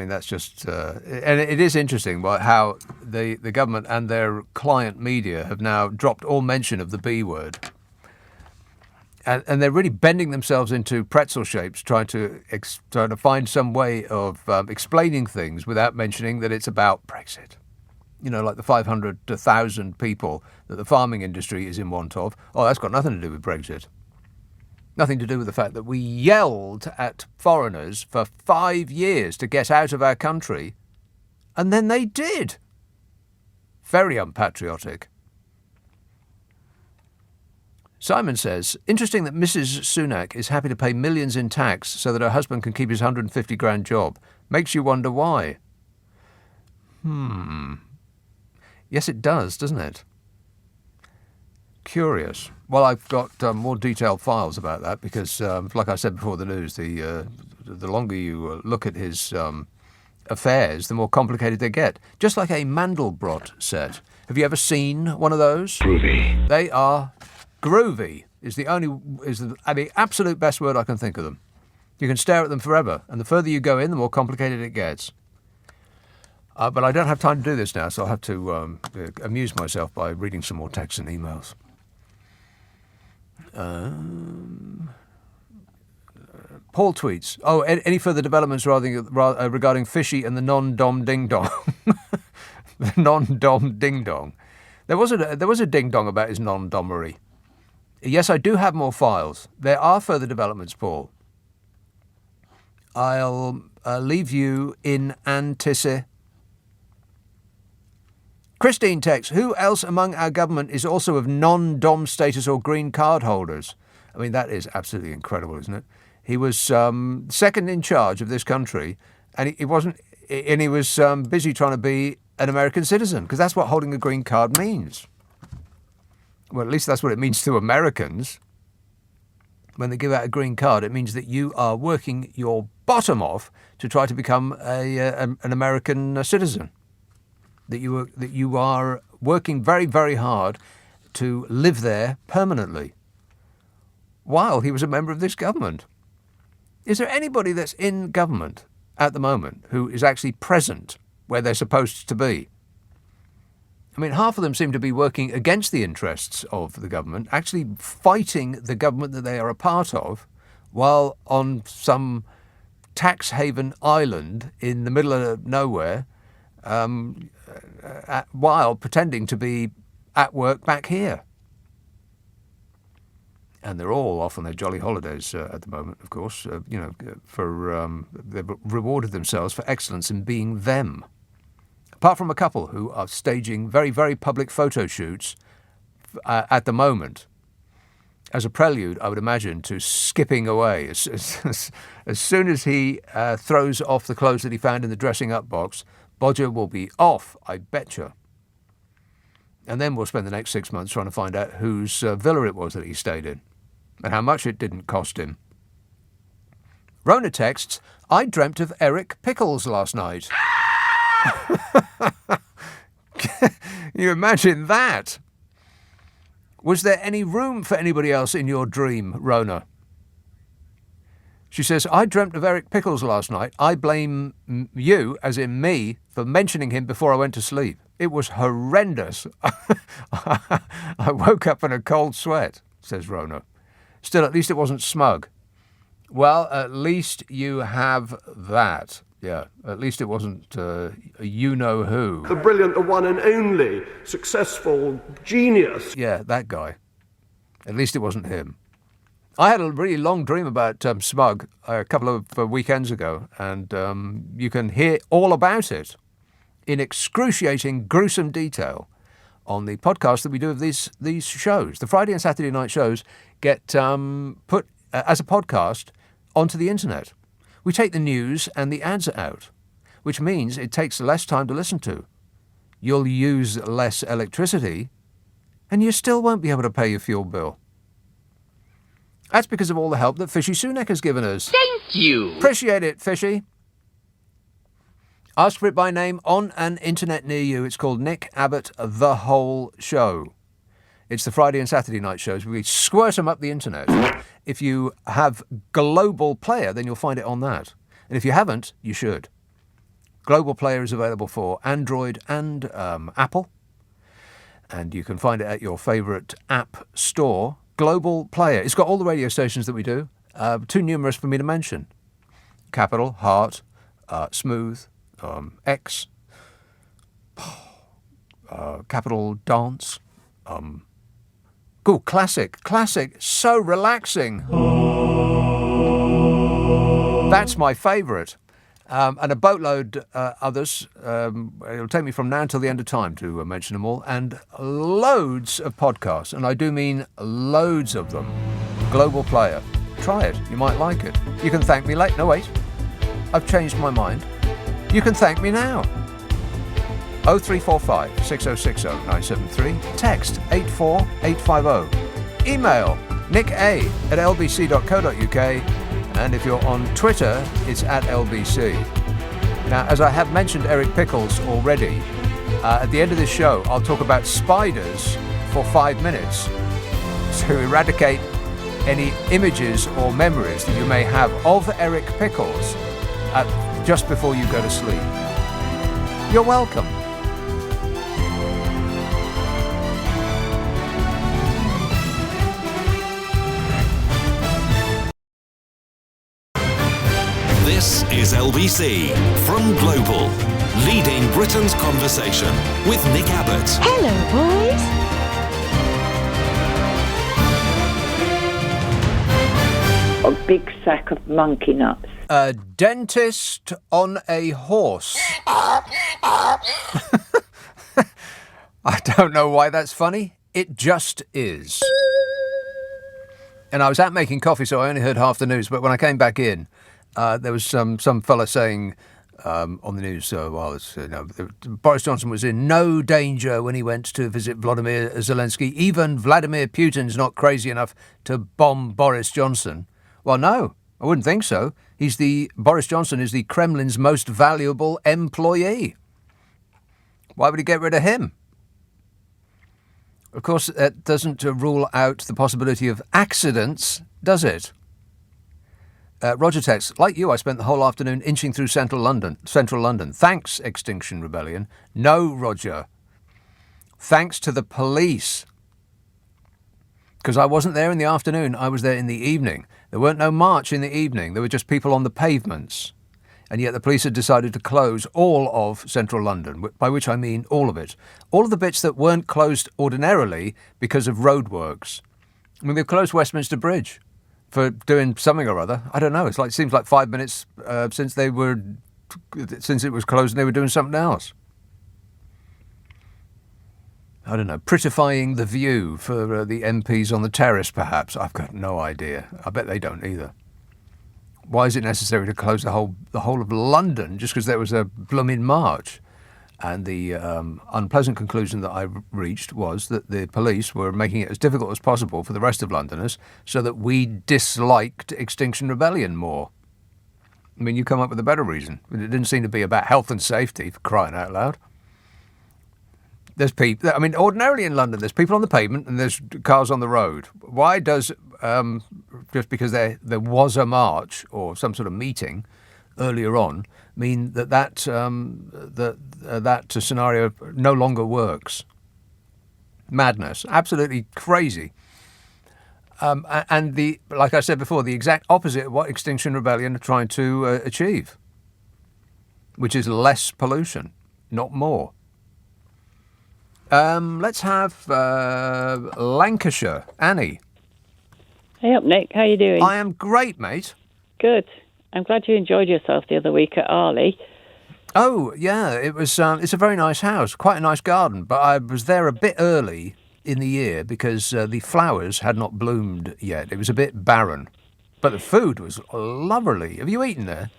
Speaker 4: that's just... and it is interesting how the government and their client media have now dropped all mention of the B word. And they're really bending themselves into pretzel shapes, trying to find some way of explaining things without mentioning that it's about Brexit. You know, like the 500 to 1,000 people that the farming industry is in want of. Oh, that's got nothing to do with Brexit. Nothing to do with the fact that we yelled at foreigners for 5 years to get out of our country, and then they did. Very unpatriotic. Simon says, interesting that Mrs. Sunak is happy to pay millions in tax so that her husband can keep his 150 grand job. Makes you wonder why. Yes, it does, doesn't it? Curious. Well, I've got more detailed files about that because, like I said before the news, the longer you look at his affairs, the more complicated they get. Just like a Mandelbrot set. Have you ever seen one of those?
Speaker 5: Groovy.
Speaker 4: They are groovy. Is the absolute best word I can think of them. You can stare at them forever, and the further you go in, the more complicated it gets. But I don't have time to do this now, so I'll have to amuse myself by reading some more texts and emails. Paul tweets, any further developments regarding Fishy and the non-dom ding-dong? The non-dom ding-dong. There was a ding-dong about his non-domery. Yes, I do have more files. There are further developments, Paul. I'll leave you in anticipation. Christine texts, who else among our government is also of non-dom status or green card holders? I mean, that is absolutely incredible, isn't it? He was second in charge of this country, and he was busy trying to be an American citizen, because that's what holding a green card means. Well, at least that's what it means to Americans. When they give out a green card, it means that you are working your bottom off to try to become an American citizen. That you are working very, very hard to live there permanently while he was a member of this government. Is there anybody that's in government at the moment who is actually present where they're supposed to be? I mean, half of them seem to be working against the interests of the government, actually fighting the government that they are a part of, while on some tax haven island in the middle of nowhere, while pretending to be at work back here. And they're all off on their jolly holidays at the moment, of course, they've rewarded themselves for excellence in being them. Apart from a couple who are staging very, very public photo shoots at the moment, as a prelude, I would imagine, to skipping away. As soon as he throws off the clothes that he found in the dressing-up box, Bodger will be off, I betcha. And then we'll spend the next 6 months trying to find out whose villa it was that he stayed in and how much it didn't cost him. Rona texts, I dreamt of Eric Pickles last night. Can you imagine that? Was there any room for anybody else in your dream, Rona? She says, I dreamt of Eric Pickles last night. I blame you, as in me, for mentioning him before I went to sleep. It was horrendous. I woke up in a cold sweat, says Rona. Still, at least it wasn't smug. Well, at least you have that. Yeah, at least it wasn't you-know-who.
Speaker 13: The brilliant, the one and only, successful genius.
Speaker 4: Yeah, that guy. At least it wasn't him. I had a really long dream about smug a couple of weekends ago, and you can hear all about it in excruciating, gruesome detail on the podcast that we do of these shows. The Friday and Saturday night shows get put as a podcast onto the internet. We take the news and the ads out, which means it takes less time to listen to. You'll use less electricity, and you still won't be able to pay your fuel bill. That's because of all the help that Fishy Sunak has given us.
Speaker 14: Thank you.
Speaker 4: Appreciate it, Fishy. Ask for it by name on an internet near you. It's called Nick Abbott, The Whole Show. It's the Friday and Saturday night shows. We squirt them up the internet. If you have Global Player, then you'll find it on that. And if you haven't, you should. Global Player is available for Android and Apple. And you can find it at your favourite app store. Global Player. It's got all the radio stations that we do. Too numerous for me to mention. Capital, Heart, Smooth, X, Capital Dance. Cool, classic, so relaxing. That's my favourite. And a boatload others. It'll take me from now until the end of time to mention them all. And loads of podcasts, and I do mean loads of them. Global Player. Try it. You might like it. You can thank me later. No, wait. I've changed my mind. You can thank me now. 0345 6060 973. Text 84850. Email nica@lbc.co.uk. And if you're on Twitter, it's @LBC. Now, as I have mentioned Eric Pickles already, at the end of this show, I'll talk about spiders for 5 minutes to eradicate any images or memories that you may have of Eric Pickles just before you go to sleep. You're welcome.
Speaker 1: This is LBC from Global, leading Britain's conversation with Nick Abbott.
Speaker 12: Hello, boys.
Speaker 15: A big sack of monkey nuts.
Speaker 4: A dentist on a horse. I don't know why that's funny. It just is. And I was out making coffee, so I only heard half the news. But when I came back in, there was some fella saying on the news, Boris Johnson was in no danger when he went to visit Vladimir Zelensky. Even Vladimir Putin's not crazy enough to bomb Boris Johnson. Well, no, I wouldn't think so. Boris Johnson is the Kremlin's most valuable employee. Why would he get rid of him? Of course, that doesn't rule out the possibility of accidents, does it? Roger texts, like you, I spent the whole afternoon inching through central London. Thanks, Extinction Rebellion. No, Roger. Thanks to the police. Because I wasn't there in the afternoon, I was there in the evening. There weren't no march in the evening, there were just people on the pavements. And yet the police had decided to close all of central London, by which I mean all of it. All of the bits that weren't closed ordinarily because of roadworks. I mean, they've closed Westminster Bridge for doing something or other. I don't know, it seems like 5 minutes since it was closed and they were doing something else. I don't know, prettifying the view for the MPs on the terrace, perhaps. I've got no idea. I bet they don't either. Why is it necessary to close the whole of London just because there was a blooming march? And the unpleasant conclusion that I reached was that the police were making it as difficult as possible for the rest of Londoners so that we disliked Extinction Rebellion more. I mean, you come up with a better reason. It didn't seem to be about health and safety, for crying out loud. There's people, I mean, ordinarily in London, there's people on the pavement and there's cars on the road. Why does, just because there was a march or some sort of meeting earlier on, mean that scenario no longer works? Madness. Absolutely crazy. And like I said before, the exact opposite of what Extinction Rebellion are trying to achieve, which is less pollution, not more. Let's have Lancashire. Annie.
Speaker 14: Hey up, Nick. How you doing?
Speaker 4: I am great, mate.
Speaker 14: Good. I'm glad you enjoyed yourself the other week at Arley.
Speaker 4: Oh, yeah. It was. It's a very nice house, quite a nice garden. But I was there a bit early in the year because the flowers had not bloomed yet. It was a bit barren. But the food was lovely. Have you eaten there?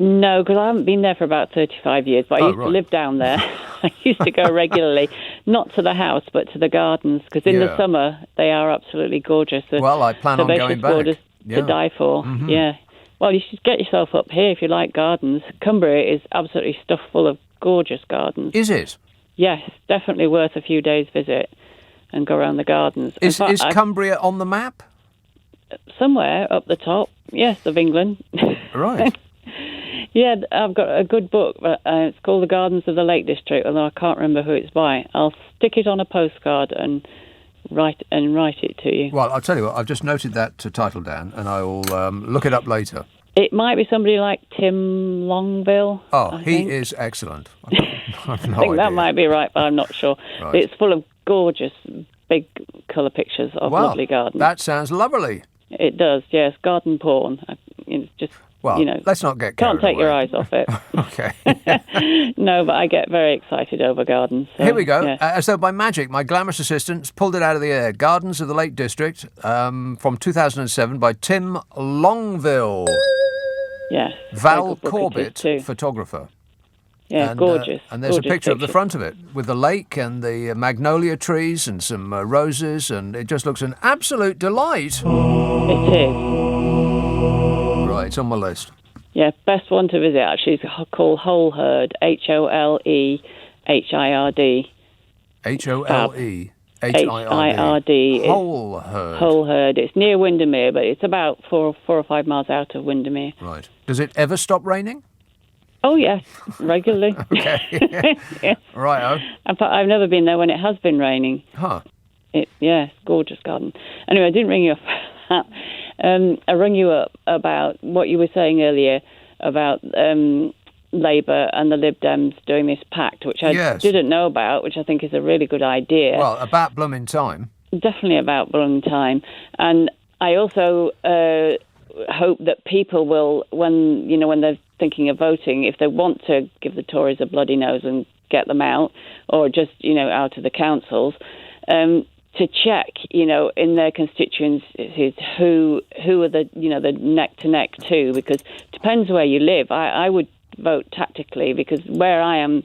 Speaker 14: No, because I haven't been there for about 35 years, but I used to live down there. I used to go regularly, not to the house, but to the gardens, because in the summer, they are absolutely gorgeous.
Speaker 4: Well, I plan on going back.
Speaker 14: Borders to die for, yeah. Well, you should get yourself up here if you like gardens. Cumbria is absolutely stuffed full of gorgeous gardens.
Speaker 4: Is it?
Speaker 14: Yes, definitely worth a few days' visit and go around the gardens.
Speaker 4: Is Cumbria on the map?
Speaker 14: Somewhere up the top, yes, of England.
Speaker 4: Right.
Speaker 14: Yeah, I've got a good book. It's called The Gardens of the Lake District, although I can't remember who it's by. I'll stick it on a postcard and write it to you.
Speaker 4: Well, I'll tell you what, I've just noted that title down, and I will look it up later.
Speaker 14: It might be somebody like Tim Longville.
Speaker 4: Oh, he is excellent. I've no
Speaker 14: I think
Speaker 4: idea.
Speaker 14: that might be right, but I'm not sure.
Speaker 4: Right.
Speaker 14: It's full of gorgeous, big colour pictures of lovely gardens.
Speaker 4: That sounds lovely.
Speaker 14: It does, yes. Garden porn. It's just...
Speaker 4: Well, let's not get carried
Speaker 14: Can't take
Speaker 4: away.
Speaker 14: your eyes off it.
Speaker 4: Okay.
Speaker 14: No, but I get very excited over gardens. So,
Speaker 4: Here we go.
Speaker 14: yeah.
Speaker 4: As though by magic, my glamorous assistants pulled it out of the air. Gardens of the Lake District from 2007 by Tim Longville.
Speaker 14: Yes.
Speaker 4: Val Corbett, photographer.
Speaker 14: Yeah, gorgeous.
Speaker 4: And there's
Speaker 14: gorgeous
Speaker 4: a picture of the front of it with the lake and the magnolia trees and some roses, and it just looks an absolute delight.
Speaker 14: It is.
Speaker 4: Right, it's on my list.
Speaker 14: Yeah, best one to visit actually is called Holehird, Holehird.
Speaker 4: Holehird. Holehird.
Speaker 14: Holehird. It's near Windermere, but it's about 4 or 5 miles out of Windermere.
Speaker 4: Right. Does it ever stop raining?
Speaker 14: Oh, yes, regularly.
Speaker 4: Okay.
Speaker 14: Yes.
Speaker 4: Right-o.
Speaker 14: In fact, I've never been there when it has been raining.
Speaker 4: Huh.
Speaker 14: It's gorgeous garden. Anyway, I didn't ring you up for that. I rang you up about what you were saying earlier about Labour and the Lib Dems doing this pact, which I didn't know about, which I think is a really good idea.
Speaker 4: Well, about blooming time.
Speaker 14: Definitely about blooming time. And I also hope that people will, when they're thinking of voting, if they want to give the Tories a bloody nose and get them out, or just, out of the councils, to check, in their constituencies who are the neck to neck too, because it depends where you live. I would vote tactically because where I am,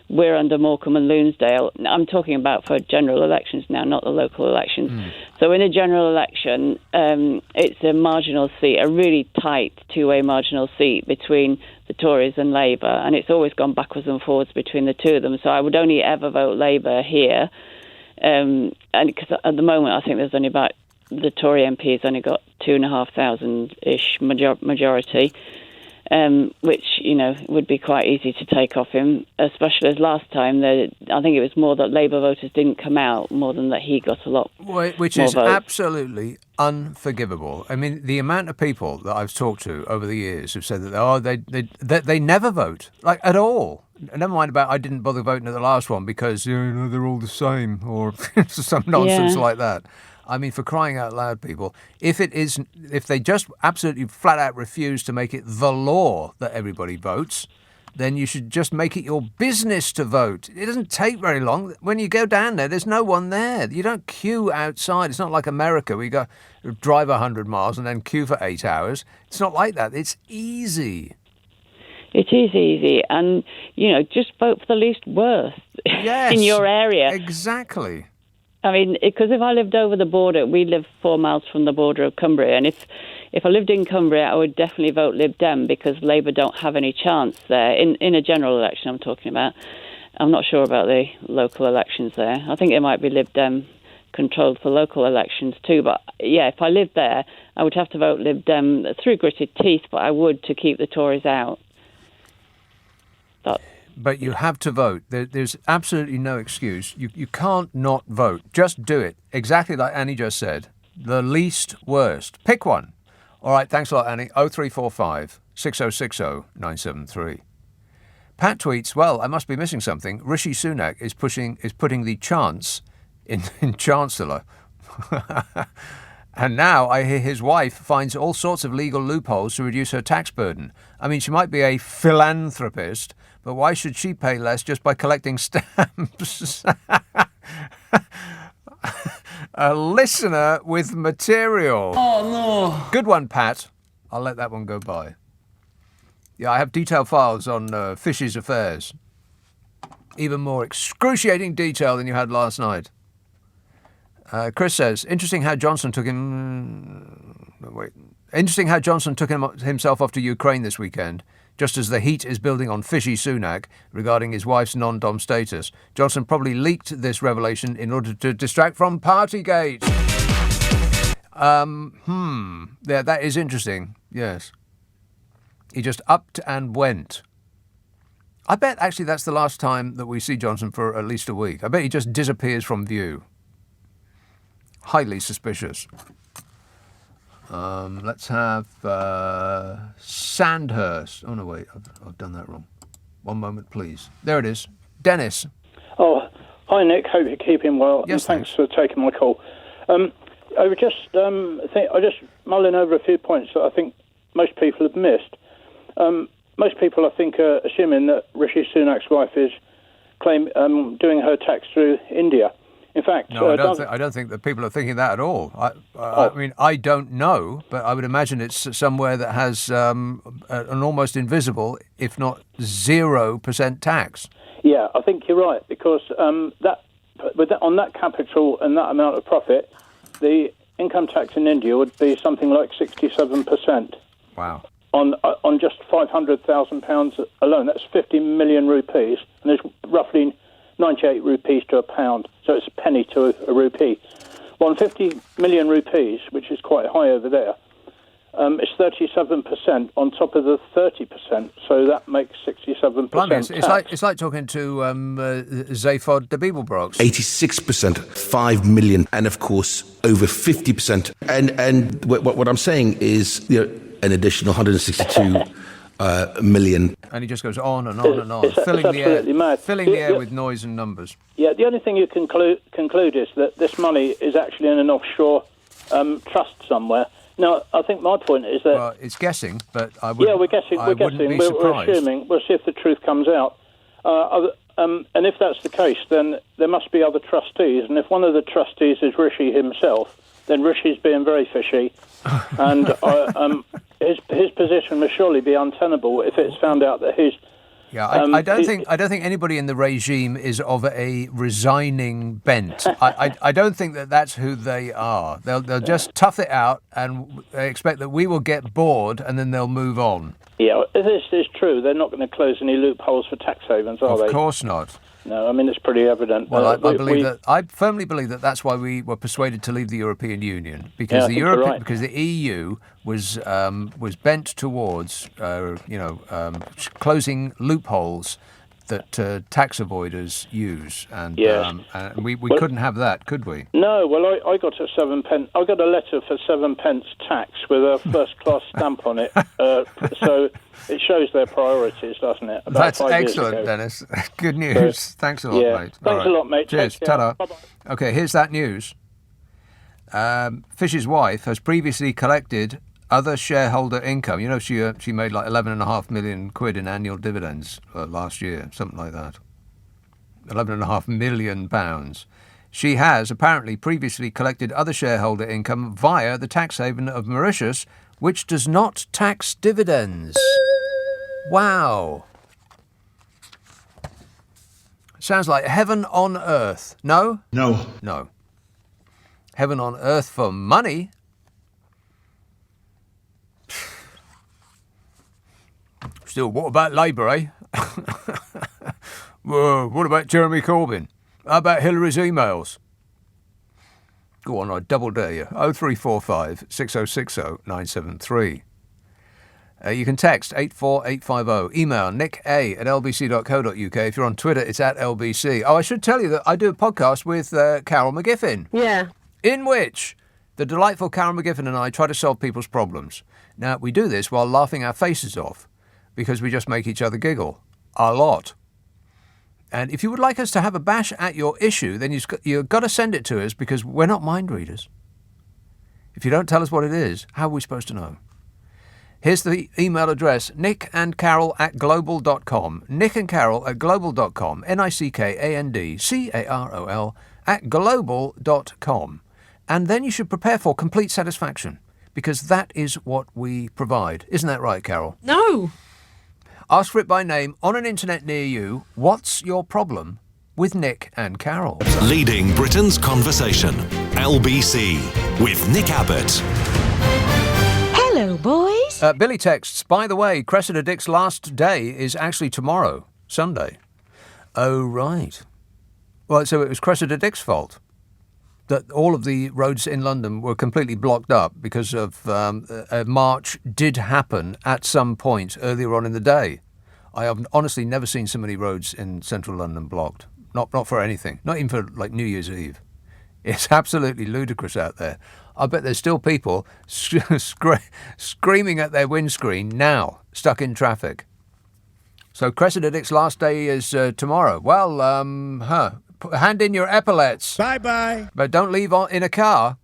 Speaker 14: we're under Morecambe and Lonsdale. I'm talking about for general elections now, not the local elections. So in a general election, it's a marginal seat, a really tight two-way marginal seat between the Tories and Labour, and it's always gone backwards and forwards between the two of them. So I would only ever vote Labour here. And because at the moment, I think there's only about the Tory MP's only got 2,500-ish majority, which, would be quite easy to take off him, especially as last time, I think it was more that Labour voters didn't come out more than that he got a lot
Speaker 4: Which
Speaker 14: more
Speaker 4: is
Speaker 14: votes.
Speaker 4: absolutely unforgivable. I mean, the amount of people that I've talked to over the years who've said that, they never vote, like, at all. Never mind about I didn't bother voting at the last one because they're all the same, or some nonsense like that. I mean, for crying out loud, people, if they just absolutely flat out refuse to make it the law that everybody votes, then you should just make it your business to vote. It doesn't take very long. When you go down there, there's no one there. You don't queue outside. It's not like America where you go drive 100 miles and then queue for 8 hours. It's not like that. It's easy.
Speaker 14: It is easy, and, just vote for the least worst in your area.
Speaker 4: Exactly.
Speaker 14: I mean, because if I lived over the border, we live 4 miles from the border of Cumbria, and if I lived in Cumbria, I would definitely vote Lib Dem because Labour don't have any chance there. In a general election I'm talking about. I'm not sure about the local elections there. I think it might be Lib Dem controlled for local elections too, but yeah, if I lived there, I would have to vote Lib Dem through gritted teeth, but I would to keep the Tories out.
Speaker 4: But you have to vote. There's absolutely no excuse. You can't not vote. Just do it. Exactly like Annie just said. The least worst. Pick one. All right, thanks a lot, Annie. 0345 6060 973. Pat tweets, well, I must be missing something. Rishi Sunak is putting the chance in Chancellor. And now I hear his wife finds all sorts of legal loopholes to reduce her tax burden. I mean, she might be a philanthropist, but why should she pay less just by collecting stamps? A listener with material.
Speaker 16: Oh, no.
Speaker 4: Good one, Pat. I'll let that one go by. Yeah, I have detailed files on Fish's affairs. Even more excruciating detail than you had last night. Chris says, interesting how Johnson took himself off to Ukraine this weekend, just as the heat is building on Fishy Sunak regarding his wife's non-dom status. Johnson probably leaked this revelation in order to distract from Partygate. Yeah, that is interesting. Yes. He just upped and went. I bet actually that's the last time that we see Johnson for at least a week. I bet he just disappears from view. Highly suspicious. Let's have Sandhurst. Oh, no, wait. I've done that wrong. One moment, please. There it is. Dennis.
Speaker 17: Oh, hi, Nick. Hope you're keeping well.
Speaker 4: Yes,
Speaker 17: thanks for taking my call. I was just mulling over a few points that I think most people have missed. Most people, I think, are assuming that Rishi Sunak's wife is doing her tax through India. In fact,
Speaker 4: no, I don't think that people are thinking that at all. I mean, I don't know, but I would imagine it's somewhere that has an almost invisible, if not 0% tax.
Speaker 17: Yeah, I think you're right, because on that capital and that amount of profit, the income tax in India would be something like 67%.
Speaker 4: Wow.
Speaker 17: On just £500,000 alone. That's 50 million rupees, and there's roughly 98 rupees to a pound, so it's a penny to a rupee. Well, on 50 million rupees, which is quite high over there, it's 37% on top of the 30%, so that makes 67%.
Speaker 4: Blimey, it's like talking to Zaphod de Bibelbrox.
Speaker 5: 86%, 5 million, and of course over 50%. And what I'm saying is, an additional 162 million.
Speaker 4: And he just goes on and on and on, filling the air with noise and numbers.
Speaker 17: Yeah, the only thing you conclude is that this money is actually in an offshore trust somewhere. Now, I think my point is that...
Speaker 4: Well, it's guessing, but I would.
Speaker 17: Yeah, we're guessing. We're assuming. We'll see if the truth comes out. And if that's the case, then there must be other trustees. And if one of the trustees is Rishi himself, then Rishi's being very fishy. And his position must surely be untenable if it's found out that he's...
Speaker 4: Yeah, I don't think anybody in the regime is of a resigning bent. I don't think that's who they are. They'll just tough it out and they expect that we will get bored and then they'll move on.
Speaker 17: Yeah, if this is true, they're not going to close any loopholes for tax havens, are they?
Speaker 4: Of course not.
Speaker 17: No, I mean, it's pretty evident.
Speaker 4: Well, I firmly believe that that's why we were persuaded to leave the European Union, because because the EU was bent towards closing loopholes that tax avoiders use, and we couldn't have that, could we?
Speaker 17: No, well, I got a 7 pence. I got a letter for 7 pence tax with a first-class stamp on it. So it shows their priorities, doesn't it?
Speaker 4: That's excellent, Dennis. Good news.
Speaker 17: So,
Speaker 4: thanks a lot, mate.
Speaker 17: Thanks a lot, mate.
Speaker 4: Cheers. Ta-da. Bye-bye. Okay, here's that news. Fish's wife has previously collected other shareholder income. You know, she made like 11.5 million quid in annual dividends last year, something like that. 11.5 million pounds. She has apparently previously collected other shareholder income via the tax haven of Mauritius, which does not tax dividends. Wow. Sounds like heaven on earth. No?
Speaker 5: No.
Speaker 4: No. Heaven on earth for money? Still, what about Labour, eh? What about Jeremy Corbyn? How about Hillary's emails? Go on, I double dare you. 0345 6060 973. You can text 84850. Email nick@lbc.co.uk. If you're on Twitter, it's @LBC. Oh, I should tell you that I do a podcast with Carol McGiffin.
Speaker 12: Yeah.
Speaker 4: In which the delightful Carol McGiffin and I try to solve people's problems. Now, we do this while laughing our faces off, because we just make each other giggle a lot. And if you would like us to have a bash at your issue, then you've got to send it to us, because we're not mind readers. If you don't tell us what it is, how are we supposed to know? Here's the email address, nickandcarol@global.com. nickandcarol@global.com. nickandcarol@global.com. And then you should prepare for complete satisfaction, because that is what we provide. Isn't that right, Carol?
Speaker 3: No.
Speaker 4: Ask for it by name on an internet near you. What's your problem with Nick and Carol?
Speaker 1: Leading Britain's conversation. LBC with Nick Abbott.
Speaker 12: Hello, boys.
Speaker 4: Billy texts, by the way, Cressida Dick's last day is actually tomorrow, Sunday. Oh, right. Well, so it was Cressida Dick's fault that all of the roads in London were completely blocked up because of a march did happen at some point earlier on in the day. I have honestly never seen so many roads in central London blocked. Not for anything. Not even for, like, New Year's Eve. It's absolutely ludicrous out there. I bet there's still people screaming at their windscreen now, stuck in traffic. So Cressida Dick's last day is tomorrow. Well, hand in your epaulets.
Speaker 16: Bye-bye.
Speaker 4: But don't leave in a car,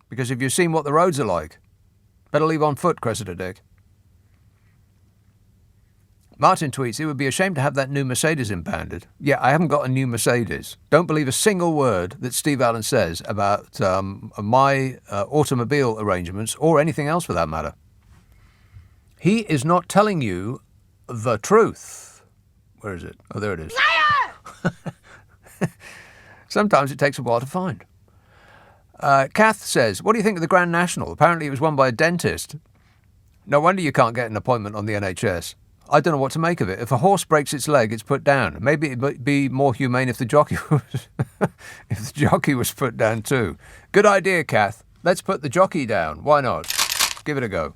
Speaker 4: because if you've seen what the roads are like, better leave on foot, Cressida Dick. Martin tweets, it would be a shame to have that new Mercedes impounded. Yeah, I haven't got a new Mercedes. Don't believe a single word that Steve Allen says about my automobile arrangements, or anything else for that matter. He is not telling you the truth. Where is it? Oh, there it is. Liar! Sometimes it takes a while to find. Kath says, what do you think of the Grand National? Apparently it was won by a dentist. No wonder you can't get an appointment on the NHS. I don't know what to make of it. If a horse breaks its leg, it's put down. Maybe it would be more humane if the jockey was put down too. Good idea, Kath. Let's put the jockey down. Why not? Give it a go.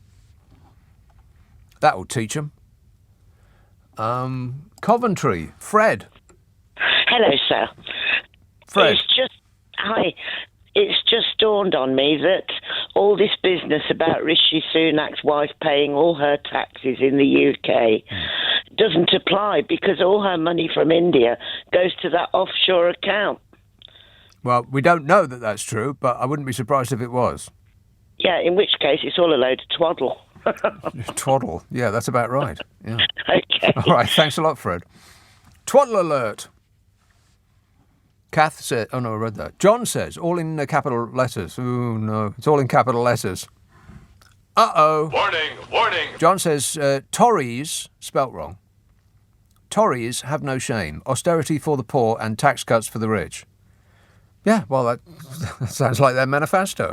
Speaker 4: That will teach them. Coventry. Fred.
Speaker 18: Hello, sir.
Speaker 4: Fred.
Speaker 18: It's just dawned on me that all this business about Rishi Sunak's wife paying all her taxes in the UK doesn't apply, because all her money from India goes to that offshore account.
Speaker 4: Well, we don't know that that's true, but I wouldn't be surprised if it was.
Speaker 18: Yeah, in which case it's all a load of twaddle.
Speaker 4: Twaddle. Yeah, that's about right. Yeah.
Speaker 18: Okay.
Speaker 4: All right, thanks a lot, Fred. Twaddle alert. Kath said, oh no, I read that. John says, all in capital letters. Oh no, it's all in capital letters. Uh-oh.
Speaker 19: Warning, warning.
Speaker 4: John says, Tories, spelt wrong. Tories have no shame. Austerity for the poor and tax cuts for the rich. Yeah, well, that sounds like their manifesto.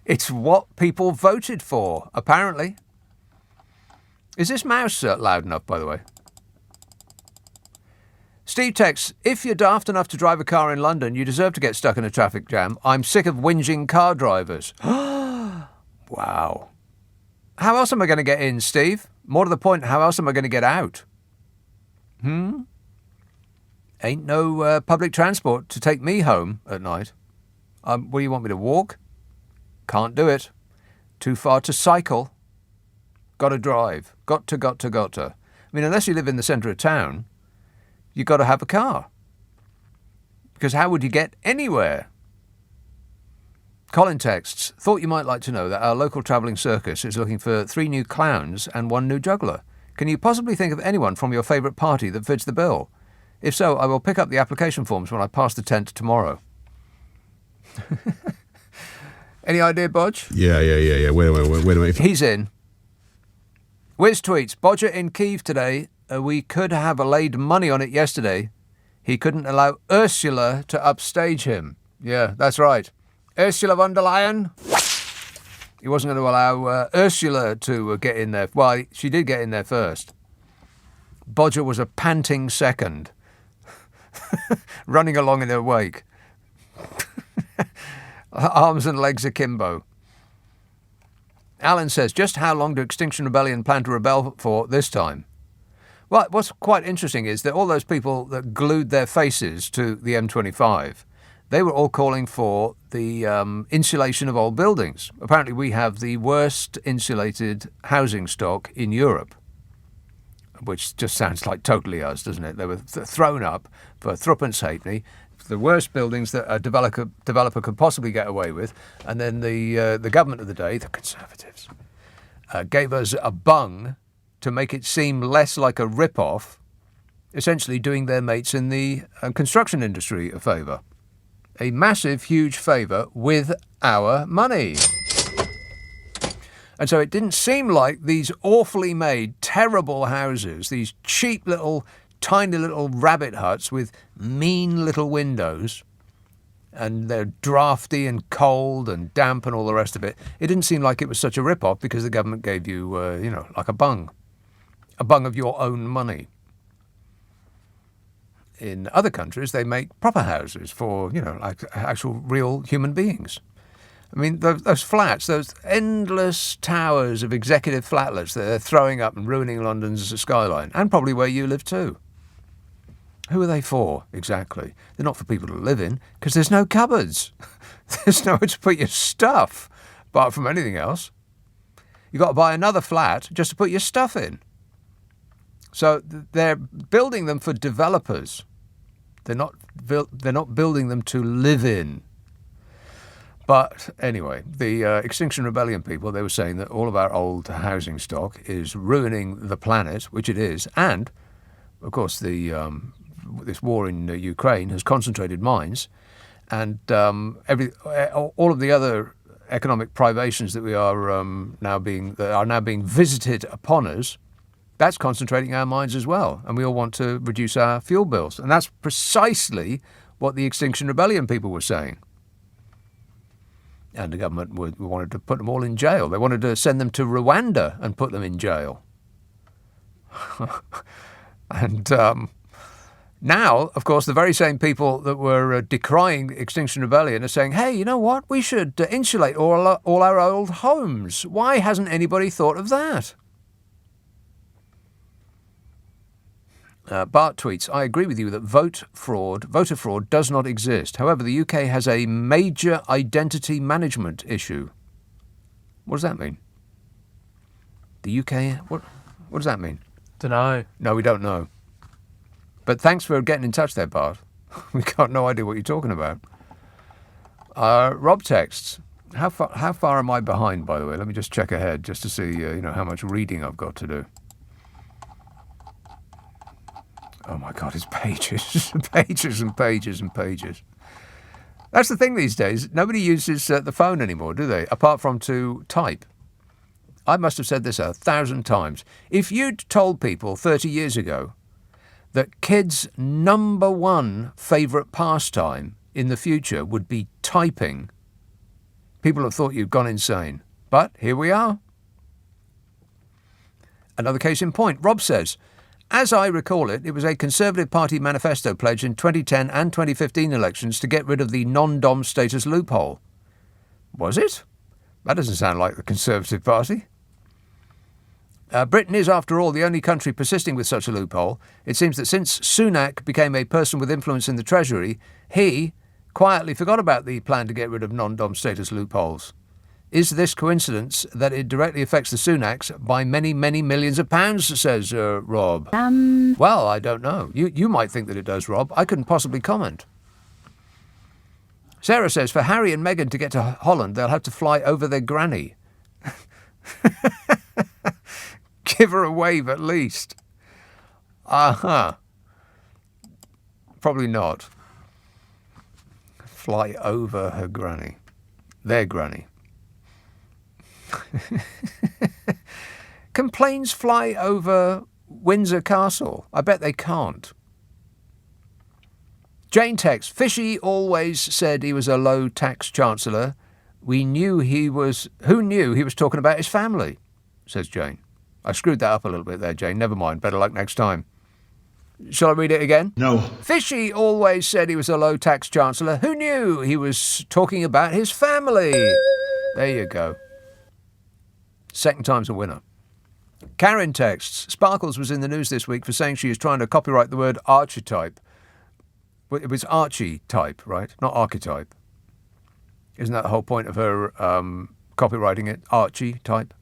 Speaker 4: It's what people voted for, apparently. Is this mouse loud enough, by the way? Steve texts, if you're daft enough to drive a car in London, you deserve to get stuck in a traffic jam. I'm sick of whinging car drivers. Wow. How else am I going to get in, Steve? More to the point, how else am I going to get out? Ain't no public transport to take me home at night. What do you want me to walk? Can't do it. Too far to cycle. Got to drive. Got to. I mean, unless you live in the centre of town, you got to have a car. Because how would you get anywhere? Colin texts, thought you might like to know that our local travelling circus is looking for 3 new clowns and 1 new juggler. Can you possibly think of anyone from your favourite party that fits the bill? If so, I will pick up the application forms when I pass the tent tomorrow. Any idea, Bodge?
Speaker 16: Yeah. Wait a minute.
Speaker 4: He's in. Wiz tweets, Bodger in Kiev today. We could have laid money on it yesterday. He couldn't allow Ursula to upstage him. Yeah, that's right. Ursula von der Leyen. He wasn't going to allow Ursula to get in there. Well, she did get in there first. Bodger was a panting second, running along in her wake. Arms and legs akimbo. Alan says, just how long do Extinction Rebellion plan to rebel for this time? Well, what's quite interesting is that all those people that glued their faces to the M25, they were all calling for the insulation of old buildings. Apparently we have the worst insulated housing stock in Europe, which just sounds like totally us, doesn't it? They were thrown up for threepence halfpenny, the worst buildings that a developer could possibly get away with, and then the government of the day, the Conservatives, gave us a bung to make it seem less like a rip-off, essentially doing their mates in the construction industry a favour. A massive, huge favour with our money. And so it didn't seem like these awfully made, terrible houses, these cheap little, tiny little rabbit huts with mean little windows, and they're drafty and cold and damp and all the rest of it. It didn't seem like it was such a rip-off because the government gave you, like a bung of your own money. In other countries, they make proper houses for, like actual real human beings. I mean, those flats, those endless towers of executive flatlets that they're throwing up and ruining London's skyline, and probably where you live too. Who are they for, exactly? They're not for people to live in, because there's no cupboards. There's nowhere to put your stuff, apart from anything else. You've got to buy another flat just to put your stuff in. So they're building them for developers. They're not building them to live in. But anyway, the Extinction Rebellion people, they were saying that all of our old housing stock is ruining the planet, which it is. And, of course, this war in Ukraine has concentrated minds. And all of the other economic privations that we are now being visited upon us, that's concentrating our minds as well. And we all want to reduce our fuel bills. And that's precisely what the Extinction Rebellion people were saying. And the government wanted to put them all in jail. They wanted to send them to Rwanda and put them in jail. And now, of course, the very same people that were decrying Extinction Rebellion are saying, hey, you know what? We should insulate all our old homes. Why hasn't anybody thought of that? Bart tweets, I agree with you that voter fraud does not exist. However, the UK has a major identity management issue. What does that mean? The UK, what does that mean?
Speaker 19: Dunno.
Speaker 4: No, we don't know. But thanks for getting in touch there, Bart. We got no idea what you're talking about. Rob texts, how far am I behind, by the way? Let me just check ahead just to see how much reading I've got to do. Oh my God, it's pages, pages and pages and pages. That's the thing these days. Nobody uses the phone anymore, do they? Apart from to type. I must have said this 1,000 times. If you'd told people 30 years ago that kids' number one favourite pastime in the future would be typing, people have thought you'd gone insane. But here we are. Another case in point. Rob says, As I recall it, it was a Conservative Party manifesto pledge in 2010 and 2015 elections to get rid of the non-dom status loophole. Was it? That doesn't sound like the Conservative Party. Britain is, after all, the only country persisting with such a loophole. It seems that since Sunak became a person with influence in the Treasury, he quietly forgot about the plan to get rid of non-dom status loopholes. Is this coincidence that it directly affects the Sunaks by many, many millions of pounds, says Rob? Well, I don't know. You might think that it does, Rob. I couldn't possibly comment. Sarah says, for Harry and Meghan to get to Holland, they'll have to fly over their granny. Give her a wave at least. Probably not. Fly over her granny. Their granny. Can planes fly over Windsor Castle? I bet they can't. Jane texts, Fishy always said he was a low-tax chancellor. Who knew he was talking about his family, says Jane. I screwed that up a little bit there, Jane. Never mind. Better luck next time. Shall I read it again?
Speaker 16: No.
Speaker 4: Fishy always said he was a low-tax chancellor. Who knew he was talking about his family? There you go. Second time's a winner. Karen texts, Sparkles was in the news this week for saying she is trying to copyright the word archetype. Well, it was Archie type, right? Not archetype. Isn't that the whole point of her copywriting it? Archie type.